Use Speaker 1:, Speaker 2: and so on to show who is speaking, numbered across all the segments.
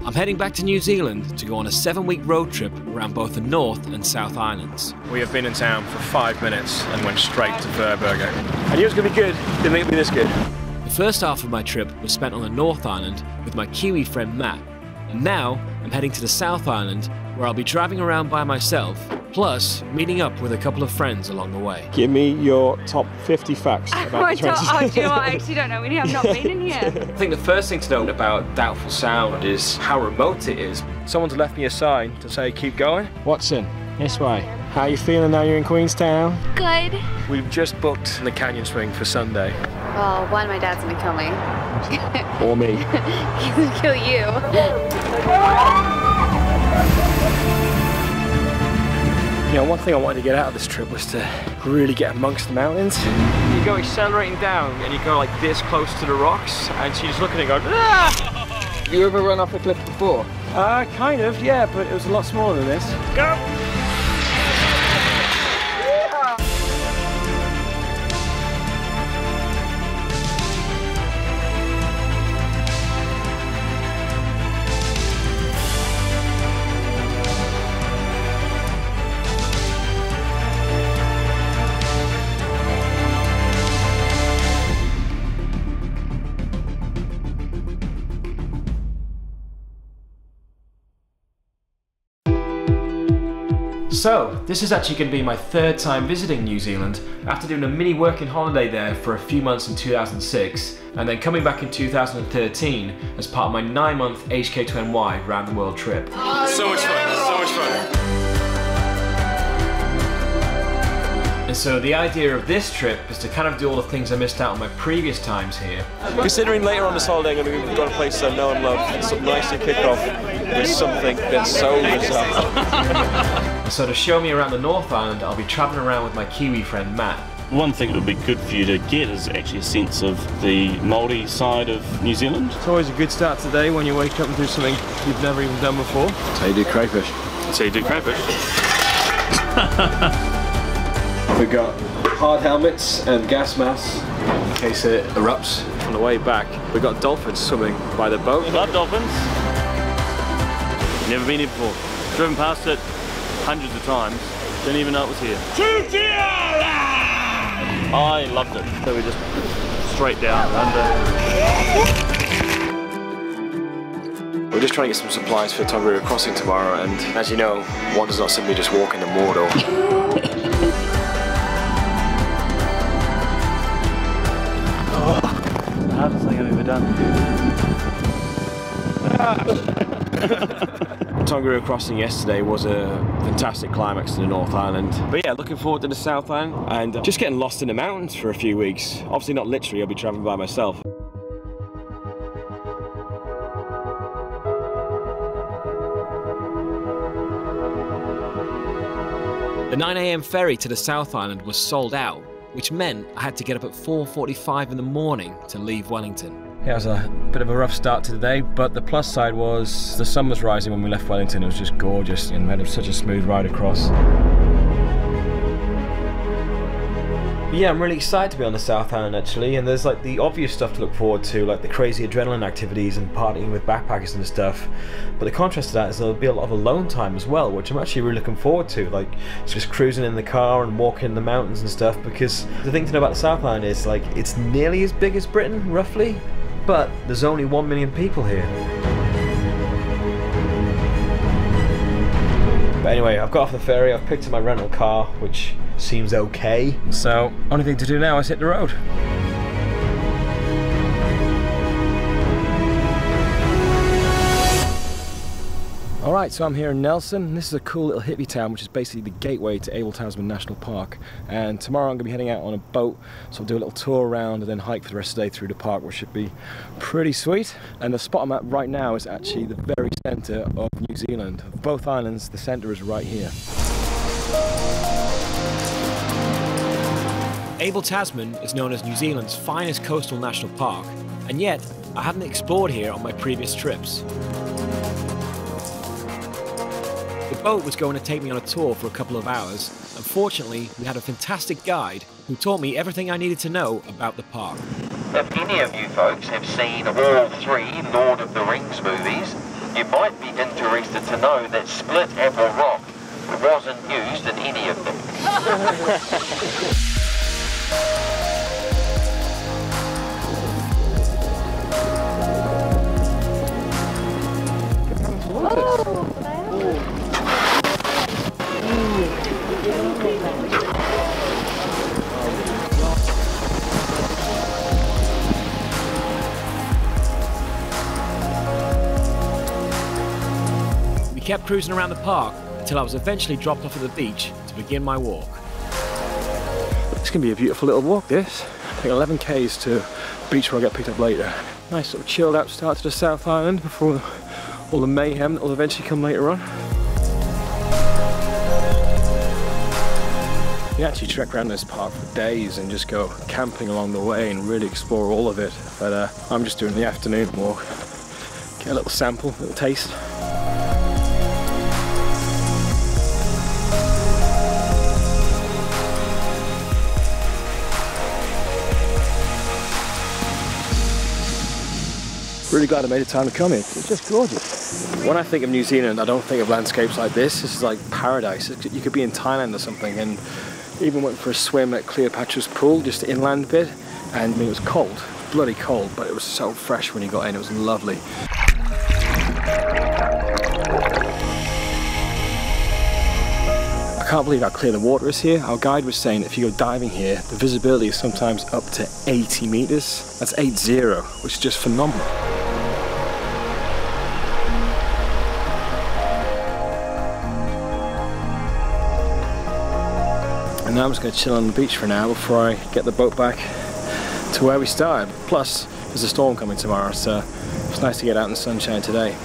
Speaker 1: I'm heading back to New Zealand to go on a 7-week road trip around both the North and South Islands.
Speaker 2: We have been in town for 5 minutes and went straight to Verburger. I knew it was going to be good, didn't think it would be this good.
Speaker 1: The first half of my trip was spent on the North Island with my Kiwi friend Matt, and now I'm heading to the South Island where I'll be driving around by myself, plus meeting up with a couple of friends along the way.
Speaker 2: Give me your top 50 facts about the trains.
Speaker 3: Oh, do you know what? I actually don't know. I've not been in here.
Speaker 2: I think the first thing to note about Doubtful Sound is how remote it is. Someone's left me a sign to say keep going. Watson, this way. How are you feeling now you're in Queenstown?
Speaker 3: Good.
Speaker 2: We've just booked the canyon swing for Sunday.
Speaker 3: Well, one, my dad's gonna kill me.
Speaker 2: Or me.
Speaker 3: He's gonna kill you.
Speaker 2: You know, one thing I wanted to get out of this trip was to really get amongst the mountains. You go accelerating down and you go like this close to the rocks and she's looking and going, ah!
Speaker 4: You ever run off a cliff before?
Speaker 2: Kind of, yeah, but it was a lot smaller than this. Go! So, this is actually going to be my 3rd time visiting New Zealand after doing a mini working holiday there for a few months in 2006 and then coming back in 2013 as part of my 9-month HK2NY round the world trip. So much fun, so much fun. And so the idea of this trip is to kind of do all the things I missed out on my previous times here.
Speaker 5: Considering later on this holiday I'm going to go to a place I know and love, it's nice to kick off with something that's so bizarre.
Speaker 1: And so to show me around the North Island, I'll be travelling around with my Kiwi friend Matt.
Speaker 6: One thing that would be good for you to get is actually a sense of the Māori side of New Zealand.
Speaker 2: It's always a good start to the day when you wake up and do something you've never even done before.
Speaker 4: That's how you do crayfish.
Speaker 6: That's how you do crayfish.
Speaker 2: We've got hard helmets and gas masks in case it erupts. On the way back, we've got dolphins swimming by the boat.
Speaker 6: Love dolphins. Never been here before. Driven past it hundreds of times. Didn't even know it was here. I loved it. So we just straight down under.
Speaker 2: We're just trying to get some supplies for Tongariro Crossing tomorrow, and as you know, one does not simply just walk into Mordor.
Speaker 6: The hardest thing I've ever done.
Speaker 2: Tongariro Crossing yesterday was a fantastic climax to the North Island. But yeah, looking forward to the South Island and just getting lost in the mountains for a few weeks. Obviously not literally, I'll be travelling by myself.
Speaker 1: The 9 AM ferry to the South Island was sold out, which meant I had to get up at 4:45 in the morning to leave Wellington.
Speaker 2: Yeah, it was a bit of a rough start to the day, but the plus side was the sun was rising when we left Wellington. It was just gorgeous and we had such a smooth ride across. But yeah, I'm really excited to be on the South Island actually, and there's like the obvious stuff to look forward to, like the crazy adrenaline activities and partying with backpackers and stuff. But the contrast to that is there'll be a lot of alone time as well, which I'm actually really looking forward to. Like just cruising in the car and walking in the mountains and stuff, because the thing to know about the South Island is like it's nearly as big as Britain, roughly, but there's only 1 million people here. But anyway, I've got off the ferry, I've picked up my rental car, which seems okay. So, only thing to do now is hit the road. Alright, so I'm here in Nelson. This is a cool little hippie town, which is basically the gateway to Abel Tasman National Park. And tomorrow I'm going to be heading out on a boat, so I'll do a little tour around and then hike for the rest of the day through the park, which should be pretty sweet. And the spot I'm at right now is actually the very centre of New Zealand. Of both islands, the centre is right here.
Speaker 1: Abel Tasman is known as New Zealand's finest coastal national park, and yet I hadn't explored here on my previous trips. The boat was going to take me on a tour for a couple of hours. Unfortunately, we had a fantastic guide who taught me everything I needed to know about the park.
Speaker 7: If any of you folks have seen all 3 Lord of the Rings movies, You might be interested to know that split apple rock wasn't used in any of them.
Speaker 1: We kept cruising around the park until I was eventually dropped off at the beach to begin my walk.
Speaker 8: It's going to be a beautiful little walk, this. I think 11 k's to the beach where I get picked up later. Nice sort of chilled out start to the South Island before all the mayhem that will eventually come later on. You actually trek around this park for days and just go camping along the way and really explore all of it. But I'm just doing the afternoon walk. Get a little sample, a little taste. Really glad I made the time to come here. It's just gorgeous. When I think of New Zealand, I don't think of landscapes like this. This is like paradise. You could be in Thailand or something. And even went for a swim at Cleopatra's Pool, just the inland bit. And I mean, it was cold, bloody cold, but it was so fresh when you got in. It was lovely. I can't believe how clear the water is here. Our guide was saying that if you go diving here, the visibility is sometimes up to 80 meters. That's 80, which is just phenomenal. And now I'm just going to chill on the beach for now before I get the boat back to where we started. Plus, there's a storm coming tomorrow, so it's nice to get out in the sunshine today.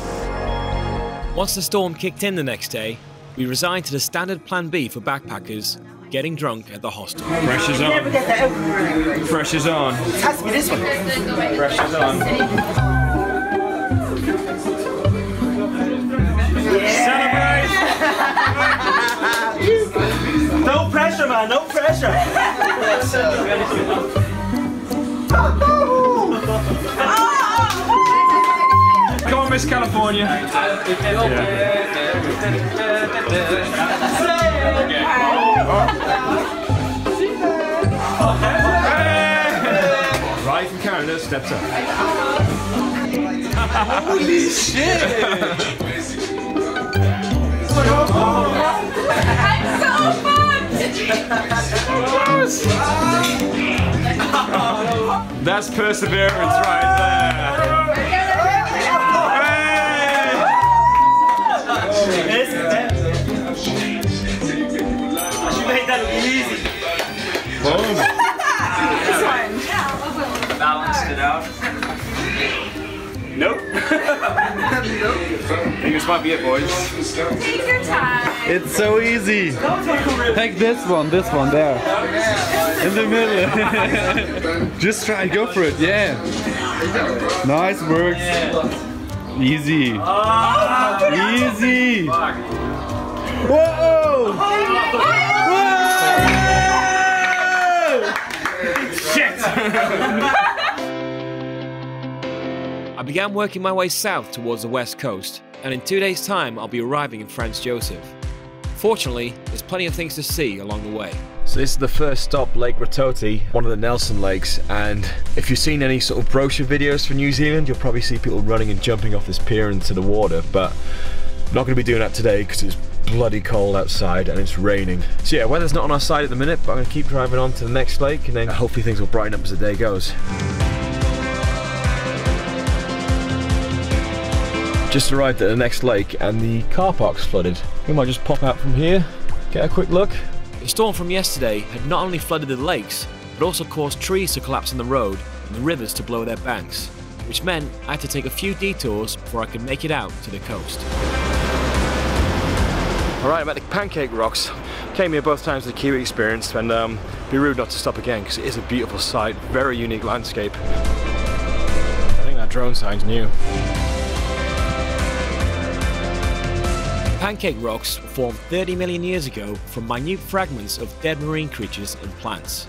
Speaker 1: Once the storm kicked in the next day, we resigned to the standard plan B for backpackers, getting drunk at the hostel.
Speaker 2: Pressure's on. Pressure's on.
Speaker 9: It has to be this one.
Speaker 2: Pressure's on.
Speaker 9: Celebrate! No pressure, man. No pressure.
Speaker 2: Come on, Miss California. Right from Canada steps up.
Speaker 9: Holy shit!
Speaker 3: I'm so pumped!
Speaker 2: That's perseverance right there.
Speaker 9: She made that look easy.
Speaker 5: Balanced it out.
Speaker 2: Nope. I think this might be it, boys.
Speaker 3: Take your time.
Speaker 10: It's so easy. Take this one there. In the middle. Just try, go for it, yeah. Nice work. Easy. Easy. Whoa! Whoa!
Speaker 2: Shit!
Speaker 1: I began working my way south towards the west coast, and in 2 days' time I'll be arriving in Franz Josef. Fortunately, there's plenty of things to see along the way.
Speaker 2: So this is the first stop, Lake Rototi, one of the Nelson Lakes, and if you've seen any sort of brochure videos for New Zealand, you'll probably see people running and jumping off this pier into the water, but I'm not going to be doing that today because it's bloody cold outside and it's raining. So yeah, weather's not on our side at the minute, but I'm going to keep driving on to the next lake and then hopefully things will brighten up as the day goes. Just arrived at the next lake and the car park's flooded. We might just pop out from here, get a quick look.
Speaker 1: The storm from yesterday had not only flooded the lakes, but also caused trees to collapse on the road and the rivers to blow their banks, which meant I had to take a few detours before I could make it out to the coast.
Speaker 8: Alright, I'm at the Pancake Rocks. Came here both times with the Kiwi experience, and be rude not to stop again because it is a beautiful sight, very unique landscape. I think that drone sign's new.
Speaker 1: Pancake rocks were formed 30 million years ago from minute fragments of dead marine creatures and plants.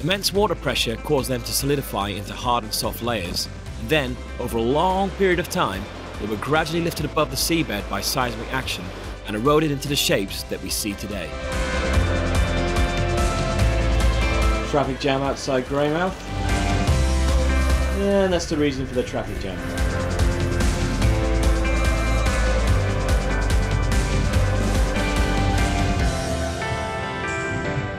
Speaker 1: Immense water pressure caused them to solidify into hard and soft layers, and then, over a long period of time, they were gradually lifted above the seabed by seismic action and eroded into the shapes that we see today.
Speaker 2: Traffic jam outside Greymouth. And that's the reason for the traffic jam.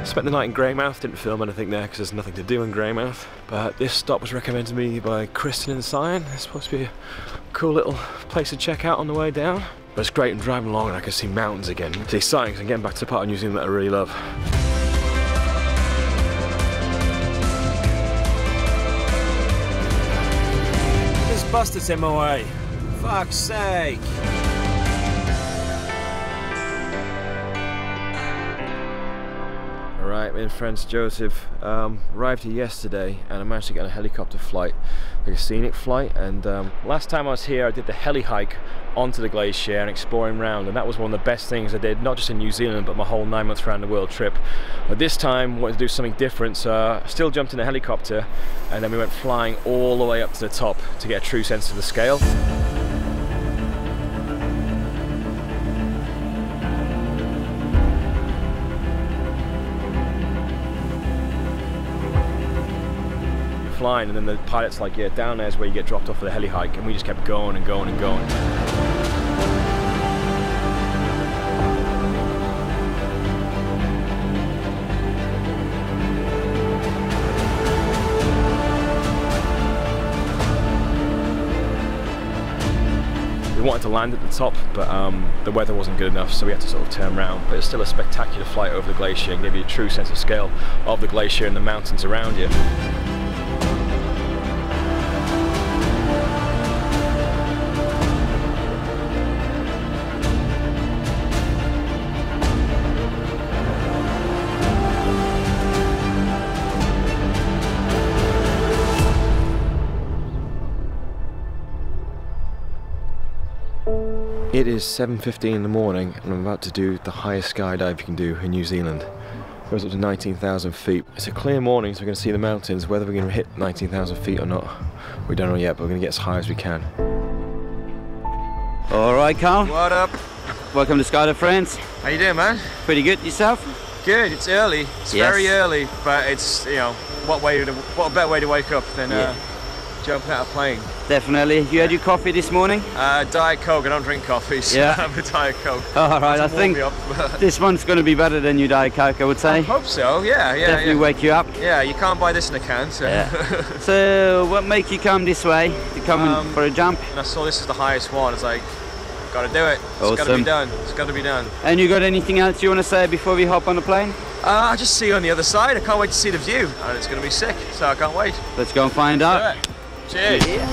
Speaker 2: Spent the night in Greymouth, didn't film anything there because there's nothing to do in Greymouth. But this stop was recommended to me by Kristen and Cyan. It's supposed to be a cool little place to check out on the way down. But it's great, I'm driving along and I can see mountains again. It's exciting because I'm getting back to the part of New Zealand that I really love.
Speaker 1: This bastard's in my way. Fuck's sake.
Speaker 2: Alright, me and friends Joseph arrived here yesterday and I managed to get on a helicopter flight, like a scenic flight, and last time I was here I did the heli hike onto the glacier and exploring around, and that was one of the best things I did, not just in New Zealand but my whole 9 months around the world trip. But this time I wanted to do something different, so I still jumped in a helicopter and then we went flying all the way up to the top to get a true sense of the scale. Flying, and then the pilot's like, yeah, down there's where you get dropped off for the heli hike, and we just kept going and going and going. We wanted to land at the top, but the weather wasn't good enough, so we had to sort of turn around. But it's still a spectacular flight over the glacier and give you a true sense of scale of the glacier and the mountains around you. It is 7:15 in the morning and I'm about to do the highest skydive you can do in New Zealand. It goes up to 19,000 feet. It's a clear morning, so we're going to see the mountains. Whether we're going to hit 19,000 feet or not, we don't know yet, but we're going to get as high as we can.
Speaker 11: Alright, Carl.
Speaker 5: What up?
Speaker 11: Welcome to Skydive France.
Speaker 5: How you doing, man?
Speaker 11: Pretty good. Yourself?
Speaker 5: Good. It's early. It's very early, but it's, you know, what a better way to wake up than jumping out of a plane.
Speaker 11: Definitely. You had your coffee this morning?
Speaker 5: Diet Coke. I don't drink coffee, so I have a Diet Coke.
Speaker 11: Alright, I think this one's going to be better than your Diet Coke, I would say.
Speaker 5: I hope so, yeah.
Speaker 11: Definitely wake you up.
Speaker 5: Yeah, you can't buy this in a can, so.
Speaker 11: Yeah. So, what made you come this way? You come for a jump?
Speaker 5: And I saw this is the highest one. It's like, gotta do it.
Speaker 11: Awesome.
Speaker 5: It's gotta be done. It's gotta be done.
Speaker 11: And you got anything else you want to say before we hop on the plane?
Speaker 5: I'll just see you on the other side. I can't wait to see the view. And it's gonna be sick, so I can't wait.
Speaker 11: Let's go and find out.
Speaker 5: Cheers.
Speaker 11: Yeah.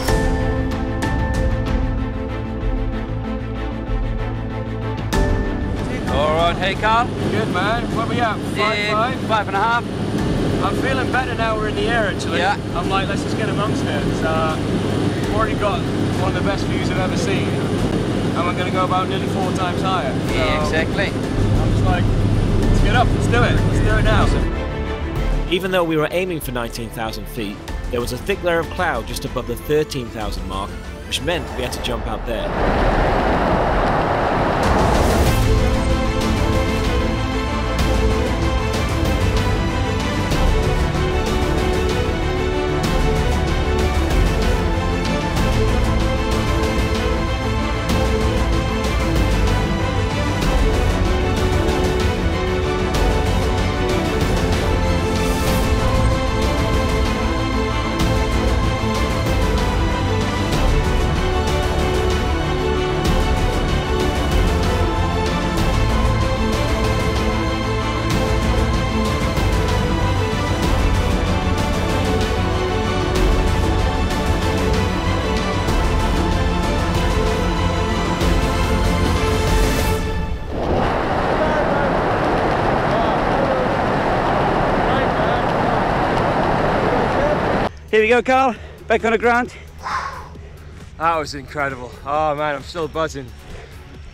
Speaker 11: Alright, hey Carl.
Speaker 1: Good, man. Where are we at?
Speaker 11: 5.5.
Speaker 1: I'm feeling better now we're in the air, actually.
Speaker 11: Yeah.
Speaker 1: I'm like, let's just get amongst it. We've already got one of the best views I've ever seen. And we're going to go about nearly 4 times higher. So
Speaker 11: Yeah, exactly.
Speaker 1: I'm just like, let's get up, let's do it. Let's do it now. Even though we were aiming for 19,000 feet, there was a thick layer of cloud just above the 13,000 mark, which meant we had to jump out there.
Speaker 11: Here we go, Carl. Back on the ground.
Speaker 5: That was incredible. Oh man, I'm still buzzing.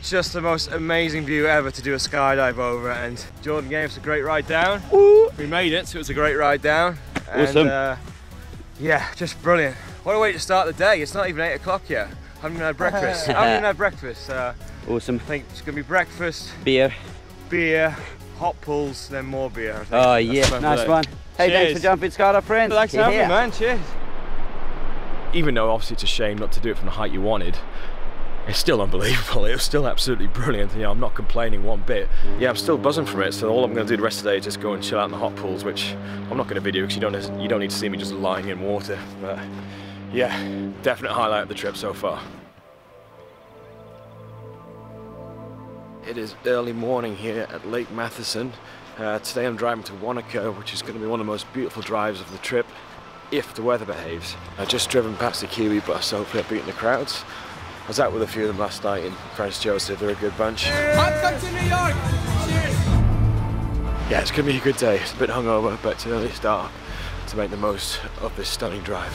Speaker 5: Just the most amazing view ever to do a skydive over, and Jordan gave us a great ride down.
Speaker 11: Woo.
Speaker 5: We made it, so it was a great ride down.
Speaker 11: Awesome.
Speaker 5: And, yeah, just brilliant. What a way to start the day. It's not even 8 o'clock yet. haven't even had breakfast. I haven't even had breakfast.
Speaker 11: Awesome.
Speaker 5: I think it's going to be breakfast,
Speaker 11: Beer.
Speaker 5: hot pulls, then more beer. I think.
Speaker 11: Oh yeah, nice one. Hey,
Speaker 5: Cheers.
Speaker 11: thanks for jumping, Skydive friend.
Speaker 5: Thanks for having me, man. Cheers.
Speaker 2: Even though obviously it's a shame not to do it from the height you wanted, it's still unbelievable. It was still absolutely brilliant. You know, I'm not complaining one bit. Yeah, I'm still buzzing from it. So all I'm going to do the rest of the day is just go and chill out in the hot pools, which I'm not going to video because you don't need to see me just lying in water. But yeah, definite highlight of the trip so far. It is early morning here at Lake Matheson. Today I'm driving to Wanaka, which is going to be one of the most beautiful drives of the trip, if the weather behaves. I've just driven past the Kiwi bus, so hopefully I've beaten the crowds. I was out with a few of them last night in French Joseph, they're a good bunch.
Speaker 9: Welcome to New York! Cheers!
Speaker 2: Yeah, it's going to be a good day. It's a bit hungover, but it's an early start to make the most of this stunning drive.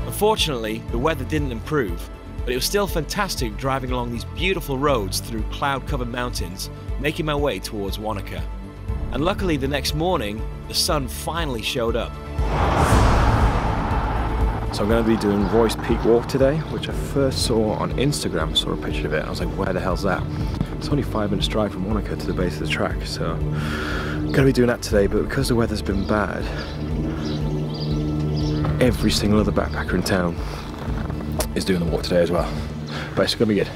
Speaker 1: Unfortunately, the weather didn't improve, but it was still fantastic driving along these beautiful roads through cloud-covered mountains, making my way towards Wanaka. And luckily the next morning, the sun finally showed up.
Speaker 2: So I'm going to be doing Royce Peak Walk today, which I first saw on Instagram, saw a picture of it. I was like, where the hell's that? It's only 5 minutes drive from Wanaka to the base of the track, so I'm going to be doing that today, but because the weather's been bad, every single other backpacker in town is doing the walk today as well. But it's going to be good.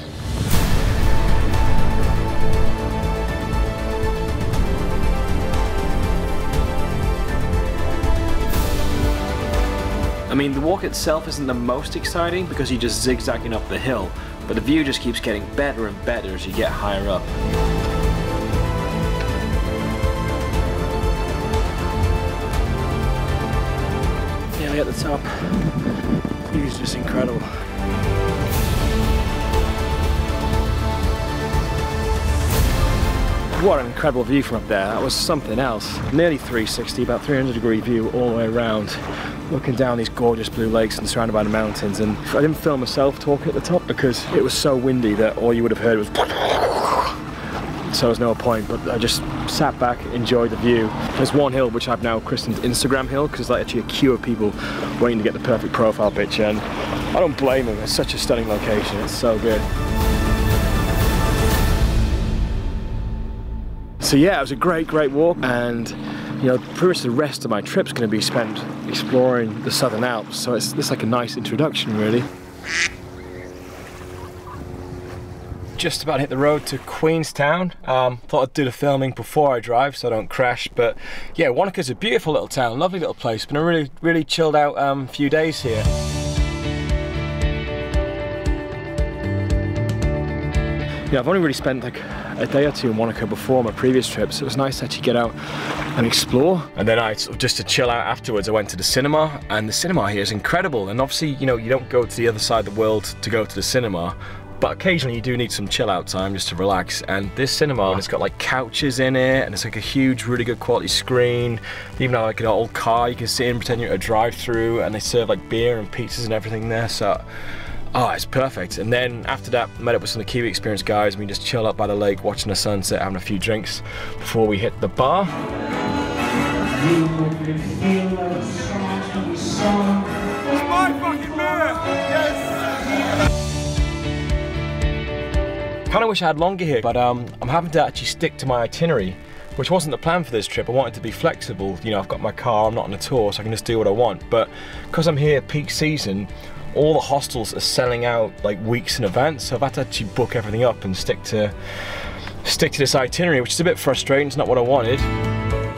Speaker 2: I mean, the walk itself isn't the most exciting because you're just zigzagging up the hill, but the view just keeps getting better and better as you get higher up. Nearly at the top. The view is just incredible. What an incredible view from up there. That was something else. Nearly 360, about 300-degree view all the way around. Looking down these gorgeous blue lakes and surrounded by the mountains, and I didn't film myself talking at the top because it was so windy that all you would have heard was so there was no point, but I just sat back, enjoyed the view. There's one hill which I've now christened Instagram Hill because there's like actually a queue of people waiting to get the perfect profile picture, and I don't blame them. It's such a stunning location, it's so good. So yeah, it was a great walk, and you know, pretty much the rest of my trip's going to be spent exploring the Southern Alps, so it's like a nice introduction, really. Just about hit the road to Queenstown. Thought I'd do the filming before I drive so I don't crash, but yeah, Wanaka's a beautiful little town, lovely little place. Been a really chilled out few days here. Yeah, I've only really spent like a day or two in Wanaka before my previous trip, so it was nice to actually get out and explore. And then just to chill out afterwards, I went to the cinema, and the cinema here is incredible. And obviously, you know, you don't go to the other side of the world to go to the cinema, but occasionally you do need some chill out time just to relax. And this cinema, it's got like couches in it, and it's like a huge, really good quality screen. They even have like an old car you can sit in, pretend you're at a drive-through, and they serve like beer and pizzas and everything there. So oh, it's perfect. And then after that, met up with some of the Kiwi Experience guys, and we just chill up by the lake, watching the sunset, having a few drinks before we hit the bar.
Speaker 9: It's my fucking mirror! Yes!
Speaker 2: Kind of wish I had longer here, but I'm having to actually stick to my itinerary, which wasn't the plan for this trip. I wanted to be flexible. You know, I've got my car, I'm not on a tour, so I can just do what I want. But because I'm here peak season, all the hostels are selling out like weeks in advance, so I've had to actually book everything up and stick to this itinerary, which is a bit frustrating. It's not what I wanted.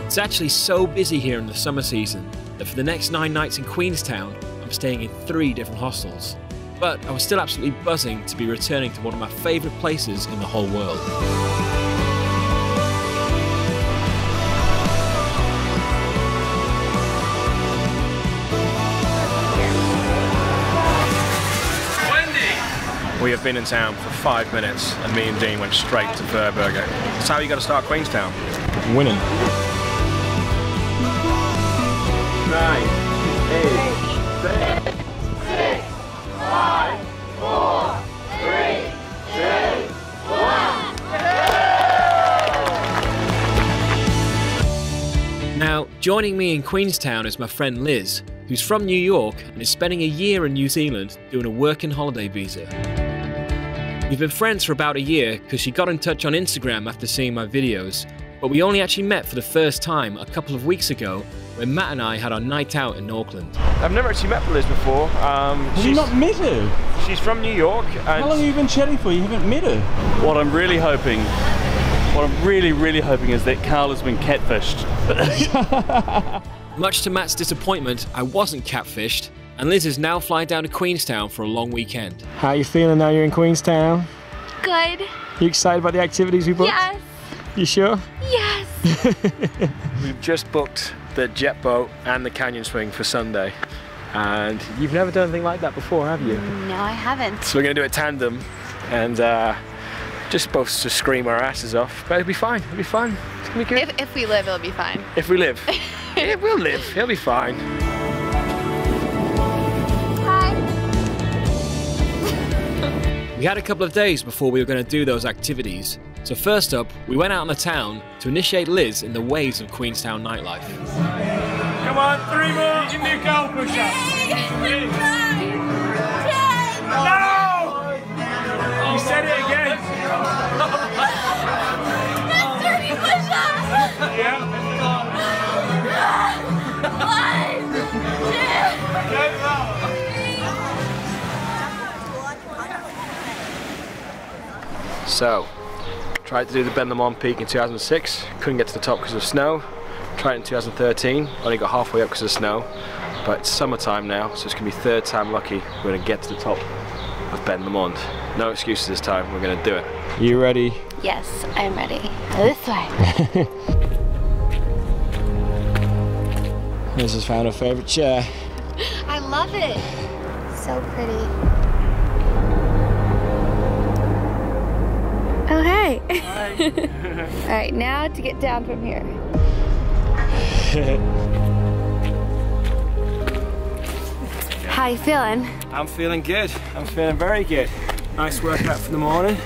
Speaker 1: It's actually so busy here in the summer season that for the next 9 nights in Queenstown, I'm staying in 3 different hostels. But I was still absolutely buzzing to be returning to one of my favourite places in the whole world.
Speaker 2: We have been in town for 5 minutes, and me and Dean went straight to Furburger. That's how you got to start Queenstown. Winning. 9, 8, 7, 6, 5, 4, 3, 2, 1.
Speaker 1: Now, joining me in Queenstown is my friend Liz, who's from New York and is spending a year in New Zealand doing a working holiday visa. We've been friends for about a year because she got in touch on Instagram after seeing my videos, but we only actually met for the first time a couple of weeks ago when Matt and I had our night out in Auckland.
Speaker 5: I've never actually met Liz before.
Speaker 10: Have you not met her?
Speaker 5: She's from New York. And
Speaker 10: how long have you been chatting for? You haven't met her?
Speaker 6: What I'm really hoping is that Carl has been catfished.
Speaker 1: Much to Matt's disappointment, I wasn't catfished, and Liz is now flying down to Queenstown for a long weekend.
Speaker 8: How are you feeling now you're in Queenstown?
Speaker 3: Good.
Speaker 8: You excited about the activities we booked?
Speaker 3: Yes.
Speaker 8: You sure?
Speaker 3: Yes.
Speaker 8: We've just booked the jet boat and the canyon swing for Sunday. And you've never done anything like that before, have you?
Speaker 3: No, I haven't.
Speaker 8: So we're going to do it tandem and just supposed to scream our asses off. But it'll be fine, it'll be fun. It's going to be good.
Speaker 3: If we live, it'll be fine.
Speaker 8: If we live. Yeah, we'll live, it'll be fine.
Speaker 1: We had a couple of days before we were going to do those activities. So first up, we went out in the town to initiate Liz in the ways of Queenstown nightlife.
Speaker 9: Come on, 3 more. You can do goal push-ups. No! You said it again.
Speaker 3: That's 30 push-ups.
Speaker 9: Yeah.
Speaker 3: 1, 2.
Speaker 8: So, tried to do the Ben Lomond Peak in 2006, couldn't get to the top because of snow. Tried it in 2013, only got halfway up because of snow. But it's summertime now, so it's going to be third time lucky we're going to get to the top of Ben Lomond. No excuses this time, we're going to do it. You ready?
Speaker 3: Yes, I'm ready. This way.
Speaker 8: Liz has found her favourite chair.
Speaker 3: I love it. So pretty. Oh, hey. All right, now to get down from here. How you feeling?
Speaker 5: I'm feeling good. I'm feeling very good. Nice workout for the morning.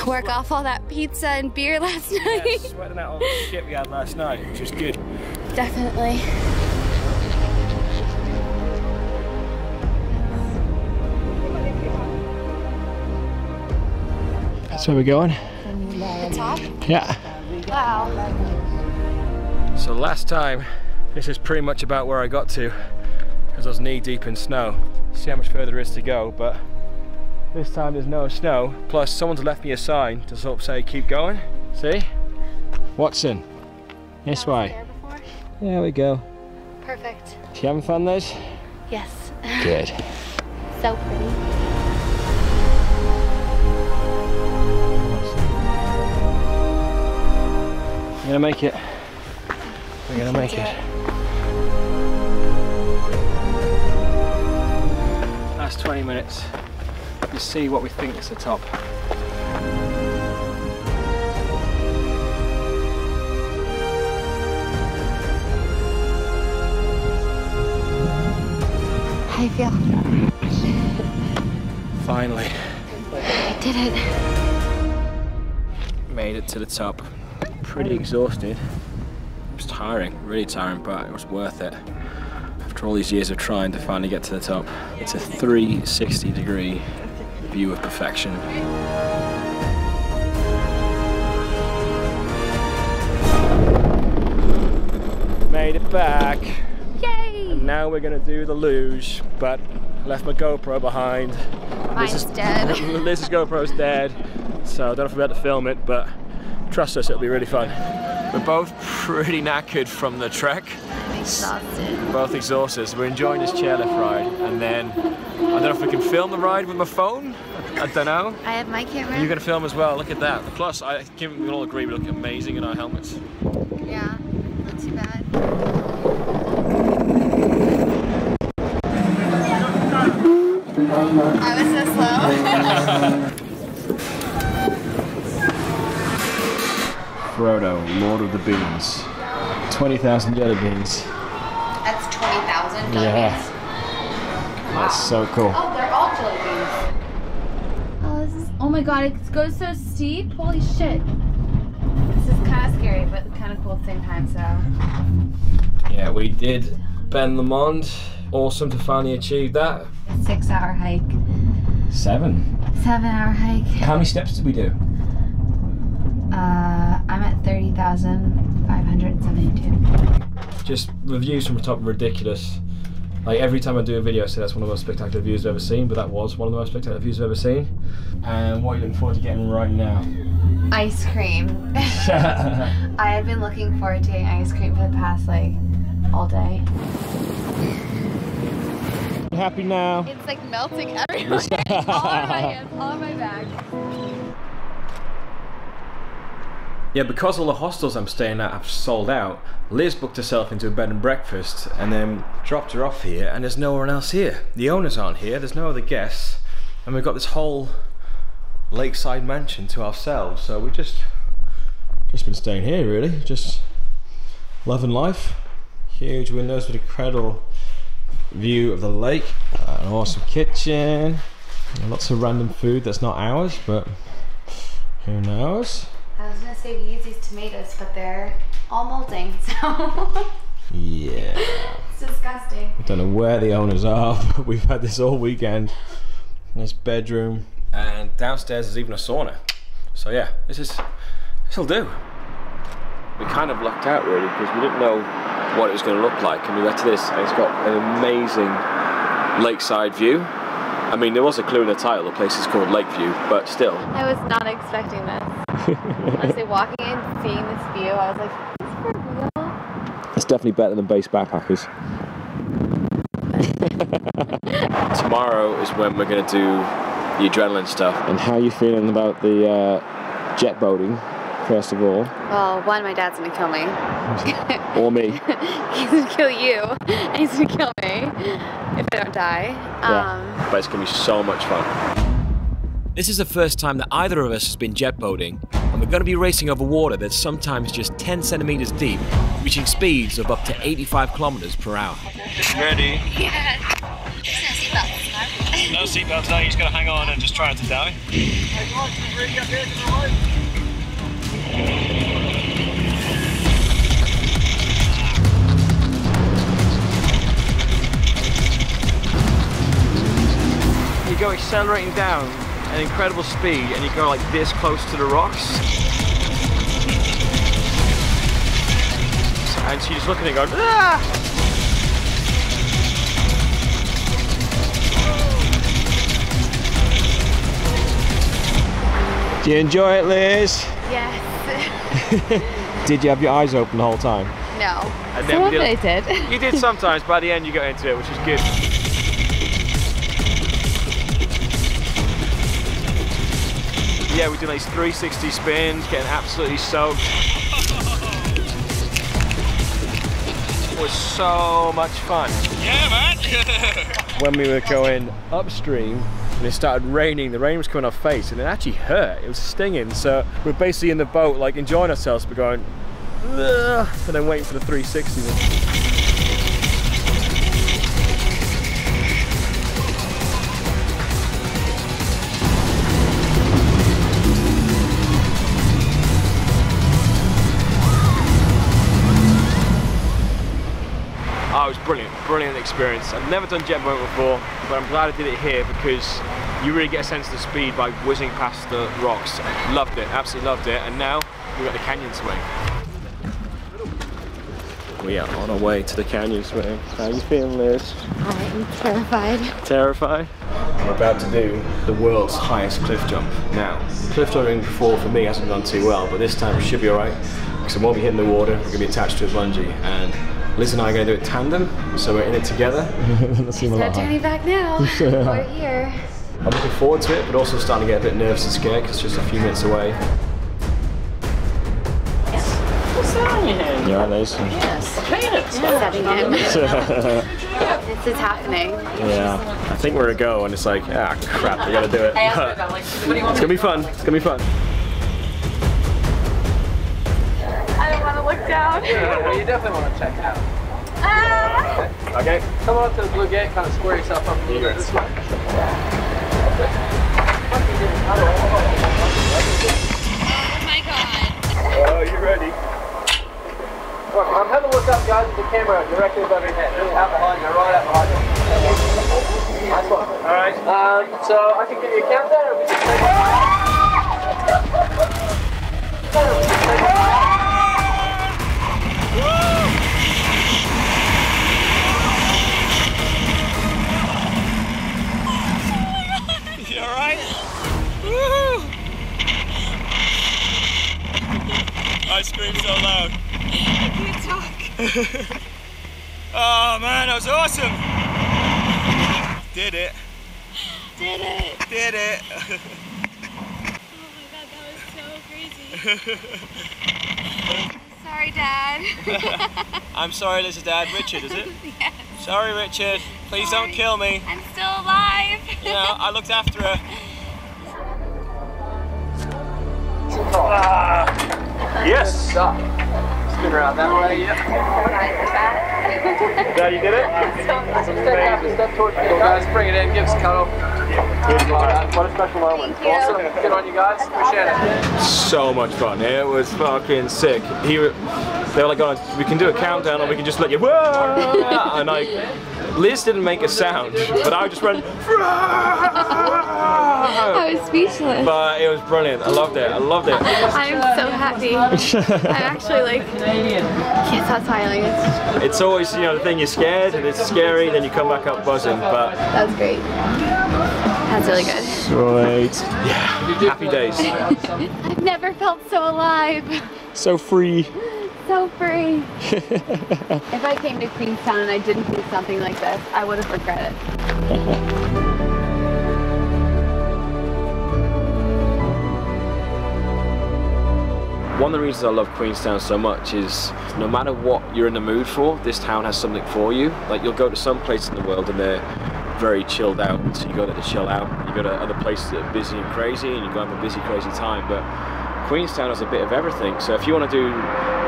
Speaker 3: Work off all that pizza and beer last night.
Speaker 5: Yeah, sweating out all the shit we had last night, which was good.
Speaker 3: Definitely.
Speaker 8: That's where we're going.
Speaker 3: The top?
Speaker 8: Yeah.
Speaker 3: Wow.
Speaker 8: So last time, this is pretty much about where I got to because I was knee deep in snow. See how much further there is to go, but this time there's no snow. Plus someone's left me a sign to sort of say keep going. See? Watson. This way. There we go.
Speaker 3: Perfect.
Speaker 8: You having fun, Liz?
Speaker 3: Yes.
Speaker 8: Good.
Speaker 3: So pretty.
Speaker 8: We're gonna make it. We're gonna make it. Last 20 minutes. You see what we think is the top.
Speaker 3: How you feel?
Speaker 8: Finally.
Speaker 3: I did it.
Speaker 8: Made it to the top. Pretty exhausted. It was tiring, really tiring, but it was worth it. After all these years of trying to finally get to the top. It's a 360-degree view of perfection. Made it back.
Speaker 3: Yay!
Speaker 8: And now we're gonna do the luge, but I left my GoPro behind.
Speaker 3: Mine's dead.
Speaker 8: Liz's GoPro's dead, so I don't know if we're about to film it, but trust us, it'll be really fun. We're both pretty knackered from the trek.
Speaker 3: I'm exhausted.
Speaker 8: Both exhausted. So we're enjoying this chairlift ride, and then I don't know if we can film the ride with my phone. I don't know.
Speaker 3: I have my camera.
Speaker 8: You're gonna film as well. Look at that. Plus, I think we can all agree we look amazing in our helmets.
Speaker 3: Yeah, not too bad. I was so slow.
Speaker 8: Frodo, Lord of the Beans. 20,000 jelly beans.
Speaker 3: That's 20,000 jelly
Speaker 8: Yeah.
Speaker 3: beans.
Speaker 8: That's so cool.
Speaker 3: Oh, they're all jelly beans. Oh, this is. Oh my god, it goes so steep. Holy shit. This is kind of scary, but kind of cool at the same time, so.
Speaker 8: Yeah, we did Ben Lomond.
Speaker 2: awesome to finally achieve that.
Speaker 3: 6 hour hike.
Speaker 2: 7.
Speaker 3: 7 hour hike.
Speaker 2: How many steps did we do?
Speaker 3: I'm at 30,572.
Speaker 2: Just reviews from the top ridiculous. Like every time I do a video I say that's one of the most spectacular views I've ever seen, but that was one of the most spectacular views I've ever seen. And what are you looking forward to getting right now?
Speaker 3: Ice cream. I have been looking forward to getting ice cream for the past like all day.
Speaker 2: You happy now?
Speaker 3: It's like melting everywhere. All on my hands, all on my back.
Speaker 2: Yeah, because all the hostels I'm staying at have sold out, Liz booked herself into a bed and breakfast and then dropped her off here, and there's no one else here. The owners aren't here, there's no other guests, and we've got this whole lakeside mansion to ourselves, so we've just been staying here really, just loving life. Huge windows with an incredible view of the lake, an awesome kitchen, lots of random food that's not ours, but who knows.
Speaker 3: I was gonna say we use these tomatoes, but they're all molding, so
Speaker 2: yeah.
Speaker 3: It's disgusting.
Speaker 2: I don't know where the owners are, but we've had this all weekend. This bedroom, and downstairs is even a sauna. So yeah, this'll do. We kind of lucked out really because we didn't know what it was going to look like, and we got to this, and it's got an amazing lakeside view. I mean, there was a clue in the title, the place is called Lakeview, but still.
Speaker 3: I was not expecting this. Honestly, walking in, seeing this view, I was like, is this for real?
Speaker 2: It's definitely better than base backpackers. Tomorrow is when we're going to do the adrenaline stuff. And how are you feeling about the jet boating, first of all?
Speaker 3: Well, one, my dad's gonna kill me.
Speaker 2: Or me.
Speaker 3: He's gonna kill you, and he's gonna kill me if I don't die.
Speaker 2: Yeah. But it's gonna be so much fun.
Speaker 1: This is the first time that either of us has been jet boating, and we're going to be racing over water that's sometimes just 10 centimeters deep, reaching speeds of up to 85 kilometers per hour.
Speaker 5: Ready?
Speaker 3: Yes.
Speaker 5: No seatbelts, no, you just gotta hang on and just try not to die. You go accelerating down at incredible speed and you go like this close to the rocks. And so you're just looking at it going, ah! Do you enjoy it, Liz?
Speaker 3: Yes.
Speaker 2: Did you have your eyes open the whole time?
Speaker 3: No.
Speaker 5: And
Speaker 3: Some of it I did.
Speaker 5: You did sometimes, but at the end you got into it, which is good. Yeah, we did like 360 spins, getting absolutely soaked. It was so much fun.
Speaker 9: Yeah, man.
Speaker 5: When we were going upstream, and it started raining, the rain was coming off our face, and it actually hurt. It was stinging, so we're basically in the boat, like enjoying ourselves, but going, ugh, and then waiting for the 360. Oh, it was brilliant, brilliant experience. I've never done jet boat before, but I'm glad I did it here because you really get a sense of the speed by whizzing past the rocks. Loved it, absolutely loved it. And now we've got the canyon swing. We are on our way to the canyon swing. How are you feeling, Liz?
Speaker 3: I'm terrified.
Speaker 5: Terrified? We're about to do the world's highest cliff jump. Now, cliff jumping before for me hasn't gone too well, but this time it should be alright because I won't be hitting the water, we're going to be attached to a bungee, and Liz and I are going to do it tandem, so we're in it together.
Speaker 3: Let's see what turning back now. We're here.
Speaker 2: I'm looking forward to it, but also starting to get a bit nervous and scared because it's just a few minutes away.
Speaker 6: What's that on your hand?
Speaker 2: You alright, Liz?
Speaker 6: Yes.
Speaker 3: This is happening.
Speaker 5: Yeah, I think we're a go, and it's like, ah, crap, we gotta do it. But it's gonna be fun. It's gonna be fun.
Speaker 3: I don't want to look down.
Speaker 4: Yeah, you definitely want to check it out.
Speaker 5: Okay.
Speaker 4: Come on up to the blue gate, kind of square yourself up here. This way.
Speaker 3: Oh my god.
Speaker 5: Oh, you ready?
Speaker 4: I'm having a look up, guys. The camera directly above your head. Out behind you, right out behind you. Nice one. Alright. So I can give you a countdown or we can take
Speaker 9: You alright? I screamed so loud.
Speaker 12: I can't talk.
Speaker 9: Oh man, that was awesome! Did it.
Speaker 12: Did it.
Speaker 9: Did it.
Speaker 12: Oh my god, that was so crazy. Sorry, Dad.
Speaker 9: I'm sorry, this is Dad. Richard, is it?
Speaker 12: Yes.
Speaker 9: Sorry, Richard. Please don't kill me.
Speaker 12: I'm still alive.
Speaker 9: Yeah, I looked after her.
Speaker 4: Yes! Spin around that way, yep.
Speaker 5: Dad, you did it?
Speaker 4: Step towards the middle, guys. Bring it in, give us a cuddle. What a special moment. Awesome. Good on you guys. Appreciate it.
Speaker 5: So much fun. It was fucking sick. They were like, oh, we can do a countdown or we can just let you. Whoa! And Liz didn't make a sound, but I just went.
Speaker 12: I was speechless.
Speaker 5: But it was brilliant. I loved it. I loved it.
Speaker 12: I'm so happy. I'm actually like, can't stop smiling.
Speaker 5: It's always, you know, the thing, you're scared and it's scary, then you come back up buzzing. But
Speaker 12: that was great. That's really good.
Speaker 5: Sweet. Yeah. Happy days.
Speaker 12: I've never felt so alive.
Speaker 8: So free.
Speaker 12: So free. If I came to Queenstown and I didn't do something like this, I would have regretted it.
Speaker 2: One of the reasons I love Queenstown so much is no matter what you're in the mood for, this town has something for you. Like, you'll go to some places in the world and they're very chilled out, so you go there to chill out. You go to other places that are busy and crazy and you go have a busy, crazy time. But Queenstown has a bit of everything. So if you want to do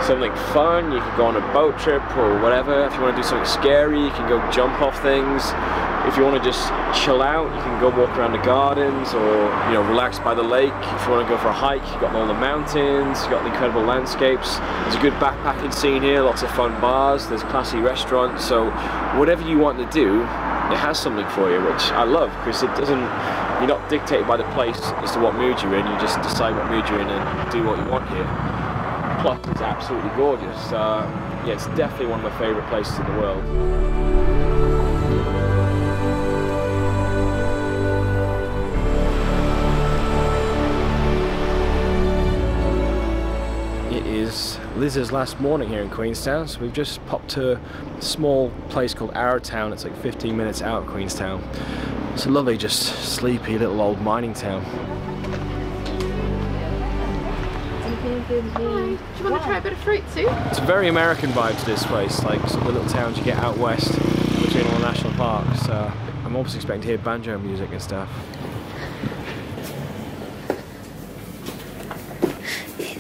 Speaker 2: something fun, you can go on a boat trip or whatever. If you want to do something scary, you can go jump off things. If you want to just chill out, you can go walk around the gardens or, you know, relax by the lake. If you want to go for a hike, you've got all the mountains, you've got the incredible landscapes. There's a good backpacking scene here, lots of fun bars, there's classy restaurants. So whatever you want to do, it has something for you, which I love, because it doesn't, you're not dictated by the place as to what mood you're in, you just decide what mood you're in and do what you want here. Plus, it's absolutely gorgeous. Yeah, it's definitely one of my favourite places in the world. Liz's last morning here in Queenstown, so we've just popped to a small place called Arrowtown. It's like 15 minutes out of Queenstown. It's a lovely, just sleepy little old mining town.
Speaker 12: Do you want to try a bit of fruit too?
Speaker 2: It's a very American vibe to this place, like some of the little towns you get out west between all the national parks. I'm almost expecting to hear banjo music and stuff.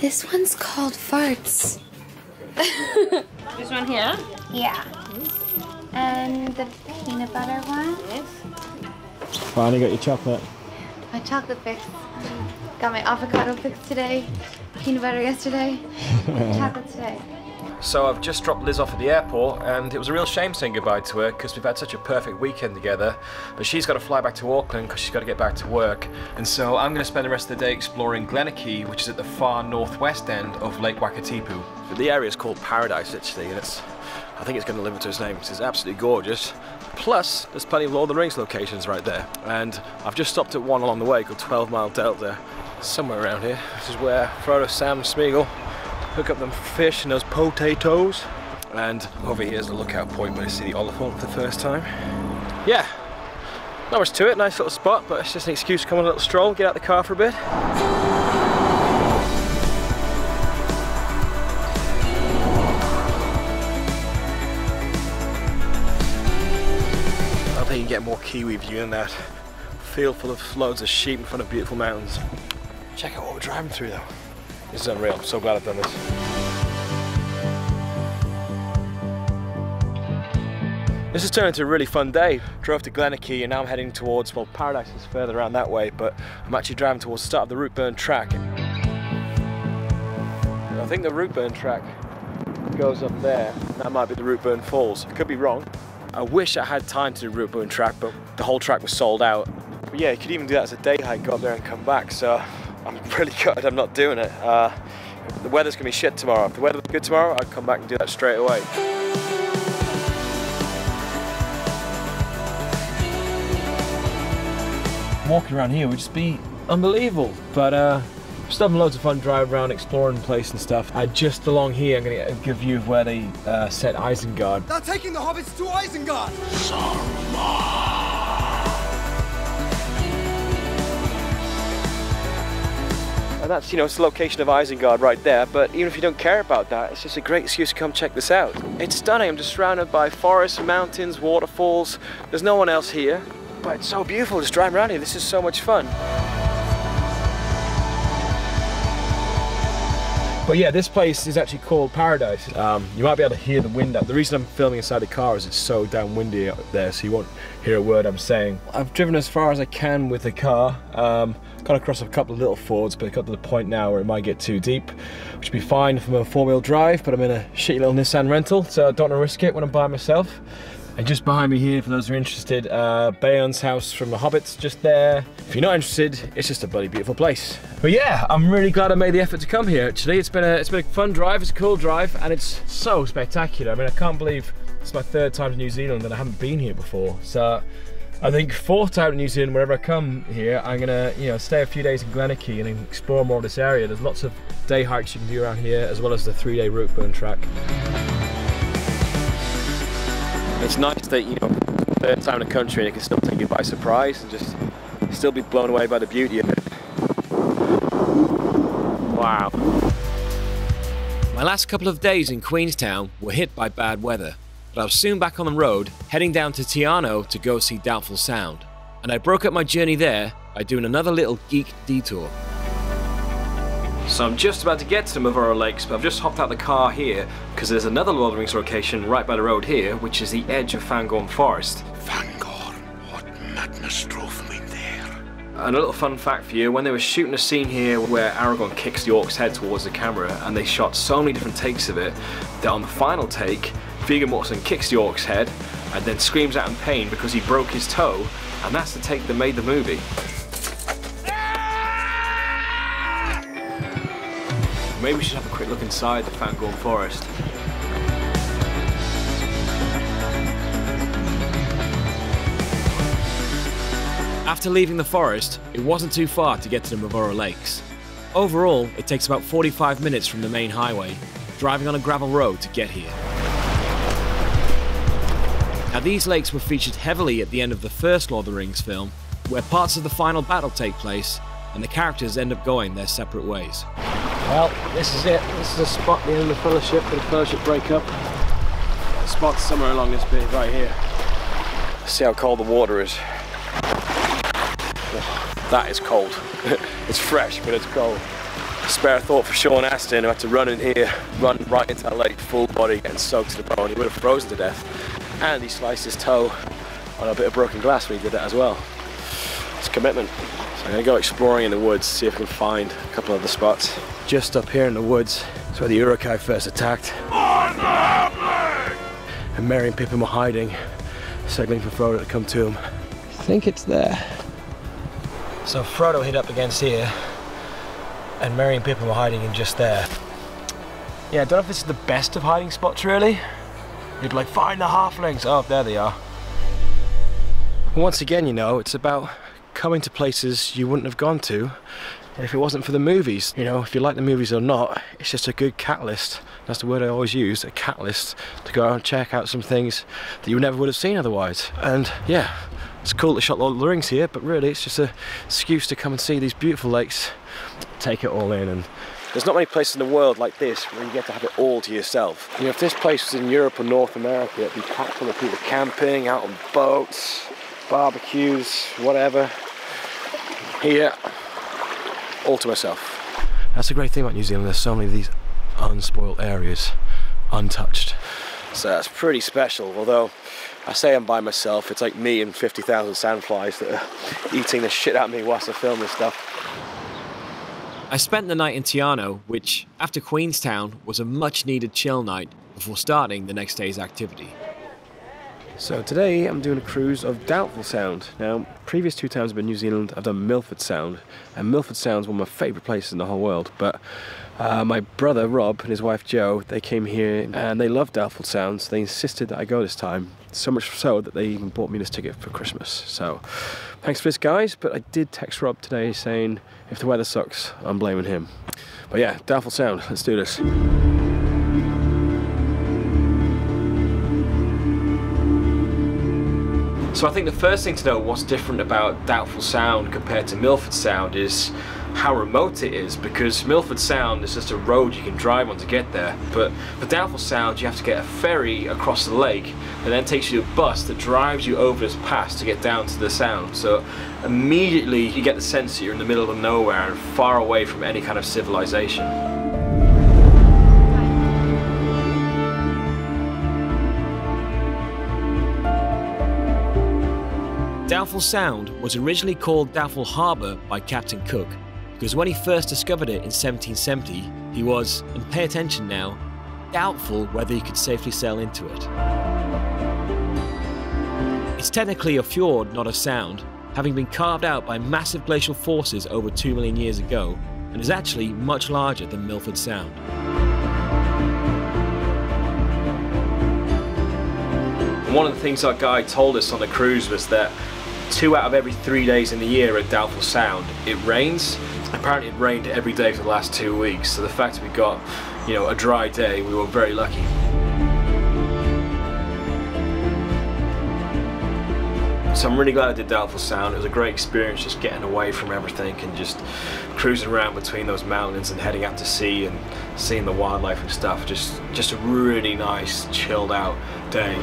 Speaker 12: This one's called Farts.
Speaker 13: This one here?
Speaker 12: Yeah. And the peanut butter one.
Speaker 13: Yes.
Speaker 8: Finally got your chocolate.
Speaker 12: My chocolate fix. Got my avocado fix today. Peanut butter yesterday. Chocolate today.
Speaker 2: So I've just dropped Liz off at the airport, and it was a real shame saying goodbye to her because we've had such a perfect weekend together, but she's got to fly back to Auckland because she's got to get back to work. And so I'm going to spend the rest of the day exploring Glenorchy, which is at the far northwest end of Lake Wakatipu. The area is called Paradise, actually, and I think it's going to live up to its name because it's absolutely gorgeous. Plus, there's plenty of Lord of the Rings locations right there. And I've just stopped at one along the way called 12 Mile Delta, somewhere around here. This is where Frodo, Sam and Smeagol hook up them fish and those potatoes. And over here is the lookout point where you see the Oliphant for the first time. Yeah, not much to it, nice little spot, but it's just an excuse to come on a little stroll, get out the car for a bit. I don't think you can get more Kiwi view than that. Field full of loads of sheep in front of beautiful mountains. Check out what we're driving through though. This is unreal, I'm so glad I've done this. This has turned into a really fun day. Drove to Glenorchy and now I'm heading towards, well, Paradise is further around that way, but I'm actually driving towards the start of the Routeburn track. And I think the Routeburn track
Speaker 8: goes up there. That might be the Routeburn Falls. I could be wrong. I wish I had time to do the Routeburn track, but the whole track was sold out. But yeah, you could even do that as a day hike, go up there and come back. So I'm really gutted I'm not doing it. The weather's gonna be shit tomorrow. If the weather was good tomorrow, I'd come back and do that straight away.
Speaker 2: Walking around here would just be unbelievable, but still having loads of fun driving around, exploring the place and stuff. Just along here, I'm going to get a good view of where they set Isengard.
Speaker 14: They're taking the hobbits to Isengard!
Speaker 8: And that's, you know, it's the location of Isengard right there, but even if you don't care about that, it's just a great excuse to come check this out. It's stunning. I'm just surrounded by forests, mountains, waterfalls. There's no one else here, but it's so beautiful just driving around here. This is so much fun.
Speaker 2: But yeah, this place is actually called Paradise. You might be able to hear the wind out. The reason I'm filming inside the car is it's so damn windy out there, so you won't hear a word I'm saying. I've driven as far as I can with the car. Got across a couple of little fords, but it got to the point now where it might get too deep, which would be fine if I'm a four-wheel drive, but I'm in a shitty little Nissan rental, so I don't want to risk it when I'm by myself. And just behind me here, for those who are interested, Beorn's house from the Hobbits, just there. If you're not interested, it's just a bloody beautiful place. But yeah, I'm really glad I made the effort to come here. Actually, it's been a fun drive. It's a cool drive, and it's so spectacular. I mean, I can't believe it's my third time to New Zealand and I haven't been here before. So I think fourth time to New Zealand. Whenever I come here, I'm gonna, you know, stay a few days in Glenorchy and explore more of this area. There's lots of day hikes you can do around here, as well as the 3-day Routeburn track.
Speaker 8: It's nice that, you know, third time in the country and it can still take you by surprise and just still be blown away by the beauty of it. Wow.
Speaker 1: My last couple of days in Queenstown were hit by bad weather, but I was soon back on the road, heading down to Te Anau to go see Doubtful Sound. And I broke up my journey there by doing another little geek detour.
Speaker 8: So I'm just about to get to Mavoro Lakes, but I've just hopped out the car here because there's another Lord of the Rings location right by the road here, which is the edge of Fangorn Forest.
Speaker 15: Fangorn, what madness drove me there?
Speaker 8: And a little fun fact for you, when they were shooting a scene here where Aragorn kicks the orc's head towards the camera, and they shot so many different takes of it, that on the final take, Viggo Mortensen kicks the orc's head and then screams out in pain because he broke his toe, and that's the take that made the movie. Maybe we should have a quick look inside the Fangorn Forest.
Speaker 1: After leaving the forest, it wasn't too far to get to the Mavoro Lakes. Overall, it takes about 45 minutes from the main highway, driving on a gravel road to get here. Now these lakes were featured heavily at the end of the first Lord of the Rings film, where parts of the final battle take place, and the characters end up going their separate ways.
Speaker 8: Well, this is it. This is the spot, the end of the Fellowship, for the Fellowship breakup. The spot's somewhere along this bit right here. See how cold the water is. Oh, that is cold. It's fresh, but it's cold. Spare thought for Sean Astin, who had to run in here, run right into that lake, full body, getting soaked to the bone. He would have frozen to death. And he sliced his toe on a bit of broken glass when he did that as well. It's commitment. So I'm going to go exploring in the woods, see if I can find a couple of the spots. Just up here in the woods, it's where the Uruk-hai first attacked. And Merry and Pippin were hiding, signaling for Frodo to come to him. I think it's there. So Frodo hid up against here, and Merry and Pippin were hiding in just there. Yeah, I don't know if this is the best of hiding spots really. You'd be like, find the halflings! Oh, there they are. Once again, you know, it's about coming to places you wouldn't have gone to if it wasn't for the movies. You know, if you like the movies or not, it's just a good catalyst. That's the word I always use, a catalyst, to go out and check out some things that you never would have seen otherwise. And yeah, it's cool to shot Lord of the Rings here, but really it's just an excuse to come and see these beautiful lakes, take it all in. And there's not many places in the world like this where you get to have it all to yourself. You know, if this place was in Europe or North America, it'd be packed full of people camping, out on boats, barbecues, whatever. Here, all to myself. That's the great thing about New Zealand, there's so many of these unspoiled areas, untouched. So that's pretty special, although I say I'm by myself, it's like me and 50,000 sandflies that are eating the shit out of me whilst I film this stuff.
Speaker 1: I spent the night in Tiano, which, after Queenstown, was a much needed chill night before starting the next day's activity.
Speaker 8: So today I'm doing a cruise of Doubtful Sound. Now, previous 2 times I've been in New Zealand, I've done Milford Sound, and Milford Sound is one of my favourite places in the whole world. But my brother Rob and his wife Jo, they came here and they love Doubtful Sound, so they insisted that I go this time. So much so that they even bought me this ticket for Christmas. So thanks for this, guys. But I did text Rob today saying if the weather sucks, I'm blaming him. But yeah, Doubtful Sound, let's do this.
Speaker 2: So I think the first thing to know what's different about Doubtful Sound compared to Milford Sound is how remote it is, because Milford Sound is just a road you can drive on to get there, but for Doubtful Sound you have to get a ferry across the lake and then takes you to a bus that drives you over this pass to get down to the sound. So immediately you get the sense that you're in the middle of nowhere and far away from any kind of civilization.
Speaker 1: Doubtful Sound was originally called Doubtful Harbour by Captain Cook, because when he first discovered it in 1770, he was, and pay attention now, doubtful whether he could safely sail into it. It's technically a fjord, not a sound, having been carved out by massive glacial forces over 2 million years ago, and is actually much larger than Milford Sound.
Speaker 2: One of the things our guide told us on the cruise was that 2 out of every 3 days in the year at Doubtful Sound it rains. Apparently it rained every day for the last 2 weeks, so the fact that we got, you know, a dry day, we were very lucky. So I'm really glad I did Doubtful Sound. It was a great experience just getting away from everything and just cruising around between those mountains and heading out to sea and seeing the wildlife and stuff. Just a really nice, chilled out day.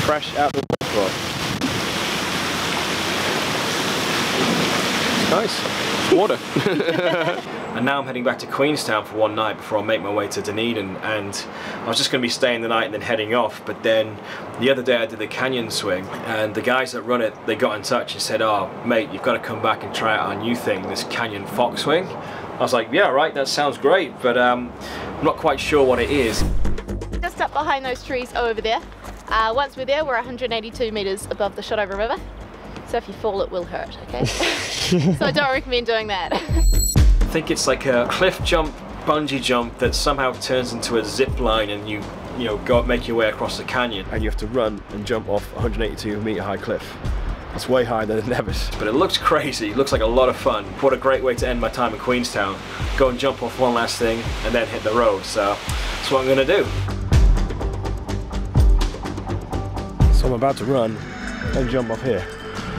Speaker 8: Fresh out the water. It's nice. It's water.
Speaker 2: And now I'm heading back to Queenstown for one night before I make my way to Dunedin, and I was just going to be staying the night and then heading off, but then the other day I did the canyon swing and the guys that run it, they got in touch and said, "Oh mate, you've got to come back and try out our new thing, this canyon fox swing." I was like, yeah right, that sounds great, but I'm not quite sure what it is.
Speaker 16: Just up behind those trees over there. Once we're there, we're 182 metres above the Shotover River, so if you fall it will hurt, okay? So I don't recommend doing that.
Speaker 2: I think it's like a cliff jump, bungee jump that somehow turns into a zip line, and you go make your way across the canyon.
Speaker 8: And you have to run and jump off a 182 metre high cliff. It's way higher than Nevis.
Speaker 2: But it looks crazy, it looks like a lot of fun. What a great way to end my time in Queenstown. Go and jump off one last thing and then hit the road, so that's what I'm going to do.
Speaker 8: So I'm about to run and jump off here.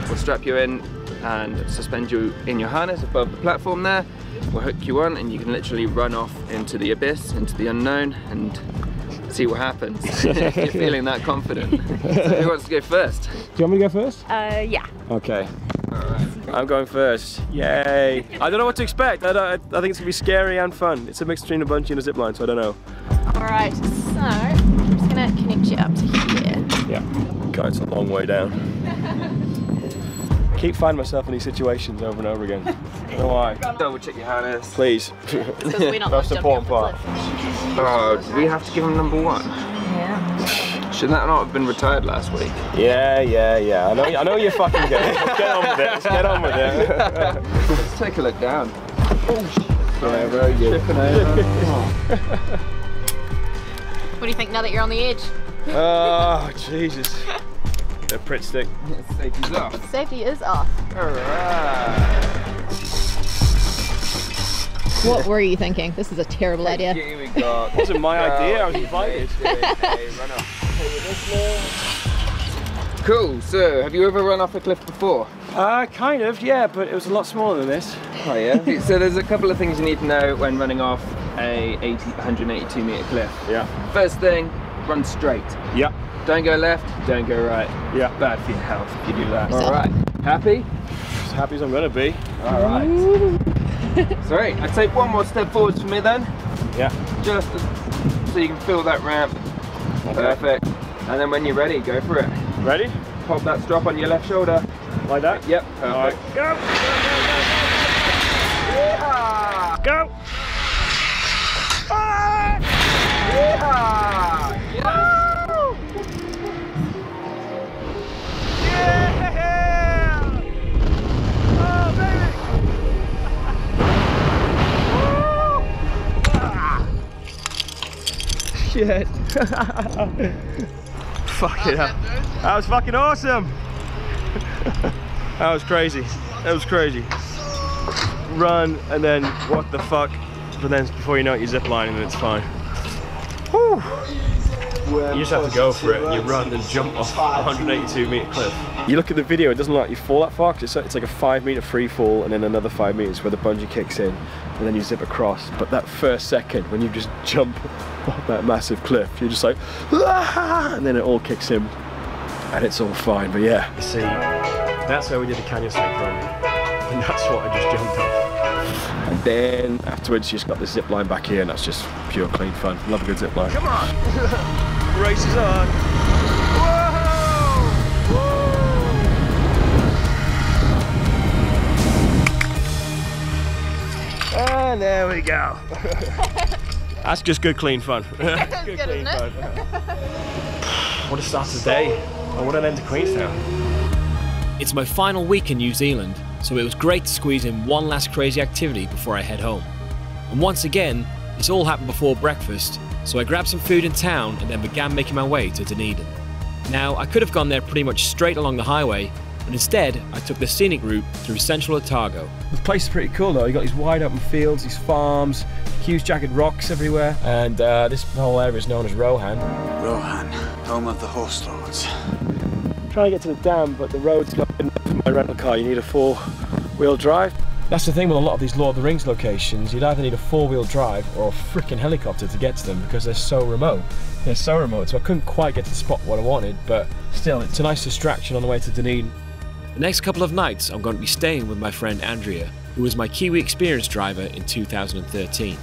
Speaker 17: We'll strap you in and suspend you in your harness above the platform there. We'll hook you on and you can literally run off into the abyss, into the unknown, and see what happens. If you're feeling that confident. So who wants to go first?
Speaker 8: Do you want me to go first?
Speaker 16: Yeah.
Speaker 8: Okay. Alright. I'm going first. Yay! I don't know what to expect. I think it's gonna be scary and fun. It's a mix between a bungee and a zipline, so I don't know.
Speaker 16: Alright, so I'm just gonna connect you up to here.
Speaker 8: Yeah. God, it's a long way down. I keep finding myself in these situations over and over again. I don't know why.
Speaker 17: Double check your harness.
Speaker 8: Please.
Speaker 17: That's the important part. Oh, do we have to give him number 1?
Speaker 16: Yeah.
Speaker 17: Should that not have been retired last week?
Speaker 8: Yeah. I know you're fucking good. Let's get on with it. Let's get on with it.
Speaker 17: Let's take a look down.
Speaker 8: Yeah, very good.
Speaker 16: What do you think now that you're on the edge?
Speaker 8: Oh, Jesus. A Pritt stick.
Speaker 17: Safety's off.
Speaker 16: Safety is off.
Speaker 17: Alright.
Speaker 16: What were you thinking? This is a terrible idea.
Speaker 17: Here we go.
Speaker 8: It wasn't my idea, I was invited.
Speaker 17: Run off. Cool, so have you ever run off a cliff before?
Speaker 8: Kind of, yeah, but it was a lot smaller than this.
Speaker 17: Oh yeah? So there's a couple of things you need to know when running off a 182 metre cliff.
Speaker 8: Yeah.
Speaker 17: First thing, run straight.
Speaker 8: Yeah.
Speaker 17: Don't go left, don't go right.
Speaker 8: Yeah.
Speaker 17: Bad for your health if you do that. Alright. Happy?
Speaker 8: As happy as I'm gonna be.
Speaker 17: Alright. Sorry, I'd take one more step forwards for me then.
Speaker 5: Yeah.
Speaker 17: Just so you can feel that ramp. Okay. Perfect. And then when you're ready, go for it.
Speaker 5: Ready?
Speaker 17: Pop that strap on your left shoulder.
Speaker 5: Like that?
Speaker 17: Yep. Perfect.
Speaker 5: All right. Go!
Speaker 17: Yeah.
Speaker 5: Go!
Speaker 17: Ah! Yeah. Yeah.
Speaker 5: Shit. Fucking hell. That was fucking awesome. That was crazy. That was crazy. Run and then what the fuck? But then before you know it, you're ziplining and it's fine. Whew. You just have to go for it. You run and jump off a 182-meter cliff. You look at the video, it doesn't look like you fall that far. It's like a 5-meter free fall and then another 5 meters where the bungee kicks in and then you zip across. But that first second when you just jump off that massive cliff, you're just like, ah! And then it all kicks in and it's all fine. But yeah, you see, that's where we did the canyon snake run, and that's what I just jumped off. And then afterwards, you just got the zip line back here, and that's just pure clean fun. Love a good zip line. Come on, race is on. And there we go. That's just good, clean fun. Good, clean fun. What a start to the day. Oh, what an end to Queenstown.
Speaker 1: It's my final week in New Zealand, so it was great to squeeze in one last crazy activity before I head home. And once again, this all happened before breakfast, so I grabbed some food in town and then began making my way to Dunedin. Now, I could have gone there pretty much straight along the highway, but instead I took the scenic route through central Otago.
Speaker 2: The place is pretty cool though. You got these wide open fields, these farms, huge jagged rocks everywhere, and this whole area is known as Rohan.
Speaker 15: Rohan, home of the horse lords.
Speaker 5: I'm trying to get to the dam, but the road's not good enough for my rental car. You need a 4-wheel drive.
Speaker 2: That's the thing with a lot of these Lord of the Rings locations. You'd either need a 4-wheel drive or a freaking helicopter to get to them because they're so remote. They're so remote, so I couldn't quite get to the spot what I wanted, but still, it's a nice distraction on the way to Dunedin.
Speaker 1: The next couple of nights, I'm going to be staying with my friend Andrea, who was my Kiwi Experience driver in 2013.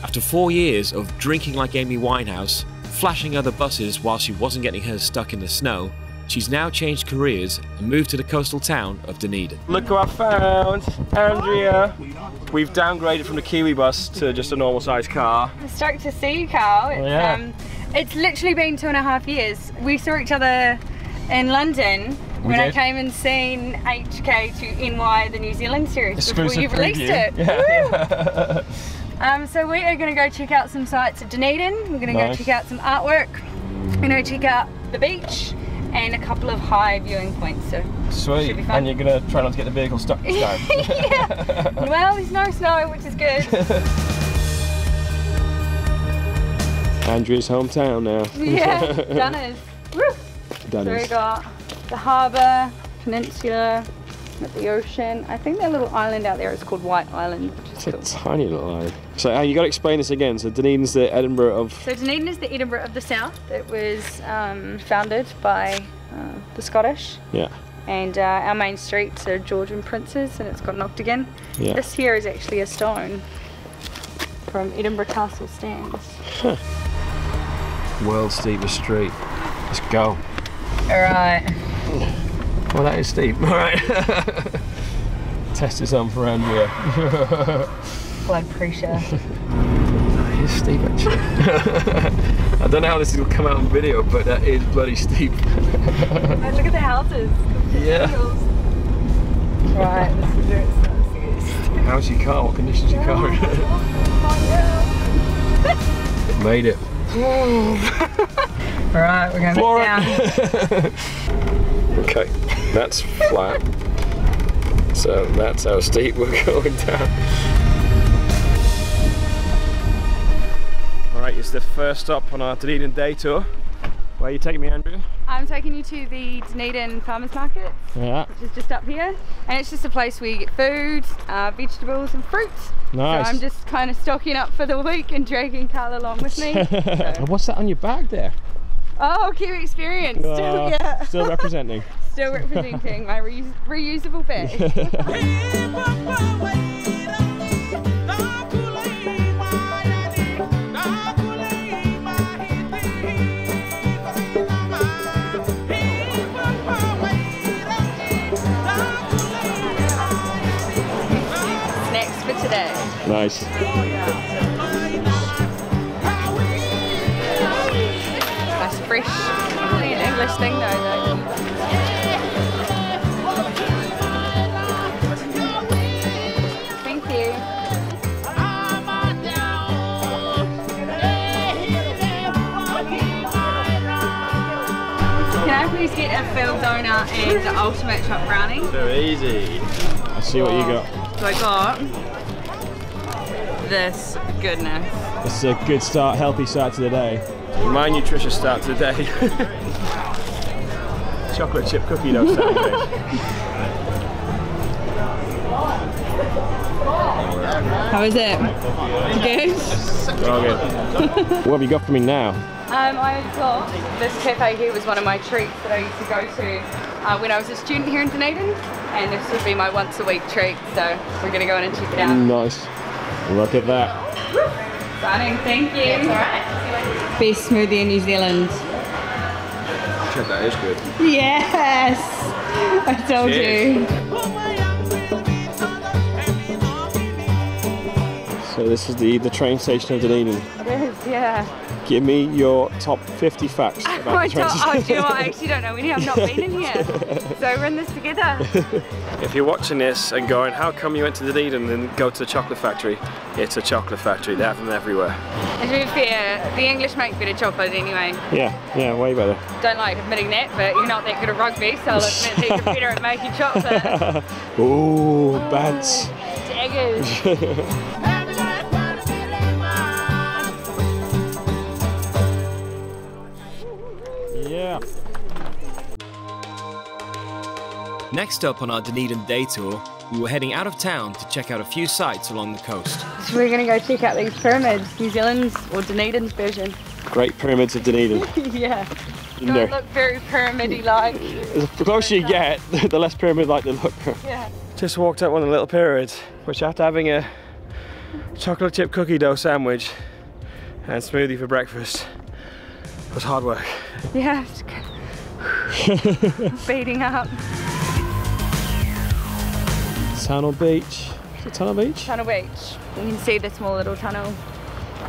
Speaker 1: After 4 years of drinking like Amy Winehouse, flashing other buses while she wasn't getting hers stuck in the snow, she's now changed careers and moved to the coastal town of Dunedin.
Speaker 5: Look who I found, Andrea. We've downgraded from the Kiwi bus to just a normal sized car.
Speaker 13: I'm stoked to see you, Carl. It's literally been 2.5 years. We saw each other in London when I came and seen HK to NY, the New Zealand series,
Speaker 5: exclusive
Speaker 13: before you released it.
Speaker 5: Yeah.
Speaker 13: So we are going to go check out some sites at Dunedin. We're going to go check out some artwork. We're going to check out the beach and a couple of high viewing points. So
Speaker 5: sweet.
Speaker 13: Should be fun.
Speaker 5: And you're going to try not to get the vehicle stuck this time.
Speaker 13: Yeah. Well, there's no snow, which is good.
Speaker 5: Andrea's hometown now.
Speaker 13: Yeah, Dunners. Woo. So we got the harbour, peninsula, at the ocean. I think that little island out there is called White Island, which is
Speaker 5: it's a tiny little island. So you got to explain this again. So Dunedin's the Edinburgh of...
Speaker 13: So Dunedin is the Edinburgh of the South. It was founded by the Scottish.
Speaker 5: Yeah.
Speaker 13: And our main streets are George and Princes, and it's got knocked again.
Speaker 5: Yeah.
Speaker 13: This here is actually a stone from Edinburgh Castle stands.
Speaker 5: Huh. World's steepest street. Let's go.
Speaker 13: Alright.
Speaker 5: Well, that is steep. Alright. Test this on for Andrea.
Speaker 13: Blood pressure.
Speaker 5: That is steep actually. I don't know how this will come out on video, but that is bloody steep.
Speaker 13: Oh, look at the houses.
Speaker 5: Yeah.
Speaker 13: Right, this is where it starts to get steep.
Speaker 5: How's your car? What condition's your car in? Made it.
Speaker 13: Right, we're going to get down.
Speaker 5: Okay, that's flat. So that's how steep we're going down. Alright, it's the first stop on our Dunedin day tour. Where are you taking me, Andrea?
Speaker 13: I'm taking you to the Dunedin Farmers Market, which is just up here. And it's just a place where you get food, vegetables and fruits.
Speaker 5: Nice.
Speaker 13: So I'm just kind of stocking up for the week and dragging Carl along with me. So.
Speaker 5: What's that on your bag there?
Speaker 13: Oh, Kiwi Experience.
Speaker 5: Still representing.
Speaker 13: Still representing my reusable bag. day.
Speaker 8: Nice.
Speaker 13: That's fresh. Probably an English thing though. Thank you. Can I please get a filled donut and the ultimate chopped brownie?
Speaker 8: Very easy. Let's see what you got.
Speaker 13: So I got this goodness.
Speaker 8: This is a good start, healthy start to the day. My nutritious start to the day. Chocolate chip cookie dough sandwich.
Speaker 13: How is it? Good?
Speaker 8: Okay. What have you got for me now?
Speaker 13: I got this cafe here was one of my treats that I used to go to when I was a student here in Dunedin, and this would be my once a week treat, so we're going to go in and check it out.
Speaker 8: Nice. Look at that.
Speaker 13: Exciting, thank you. It's alright. Best smoothie in New Zealand.
Speaker 8: Check, that is good.
Speaker 13: Yes! I told you.
Speaker 8: So this is the train station of Dunedin.
Speaker 13: It is, yeah.
Speaker 8: Give me your top 50 facts about the train station.
Speaker 13: Oh, do you know what? I actually don't know any. I've not been in here. So we're in this together.
Speaker 8: If you're watching this and going, how come you went to Dunedin and go to the chocolate factory? It's a chocolate factory. They have them everywhere.
Speaker 13: And to be fair, the English make better chocolate anyway.
Speaker 8: Yeah, way better.
Speaker 13: Don't like admitting that, but you're not that good at rugby, so I'll admit that you're better at making chocolate.
Speaker 8: Ooh, bats.
Speaker 13: Daggers.
Speaker 8: Yeah.
Speaker 1: Next up on our Dunedin day tour, we were heading out of town to check out a few sites along the coast.
Speaker 13: So we're going to go check out these pyramids, New Zealand's or Dunedin's version.
Speaker 8: Great Pyramids of Dunedin.
Speaker 13: Yeah. Don't look very pyramid-y like.
Speaker 8: The closer you get, the less pyramid-like they look.
Speaker 13: Yeah.
Speaker 8: Just walked up one of the little pyramids, which after having a chocolate chip cookie dough sandwich and smoothie for breakfast was hard work.
Speaker 13: Yeah. Beating up.
Speaker 8: Tunnel Beach. Is it Tunnel Beach?
Speaker 13: Tunnel Beach. You can see the small little tunnel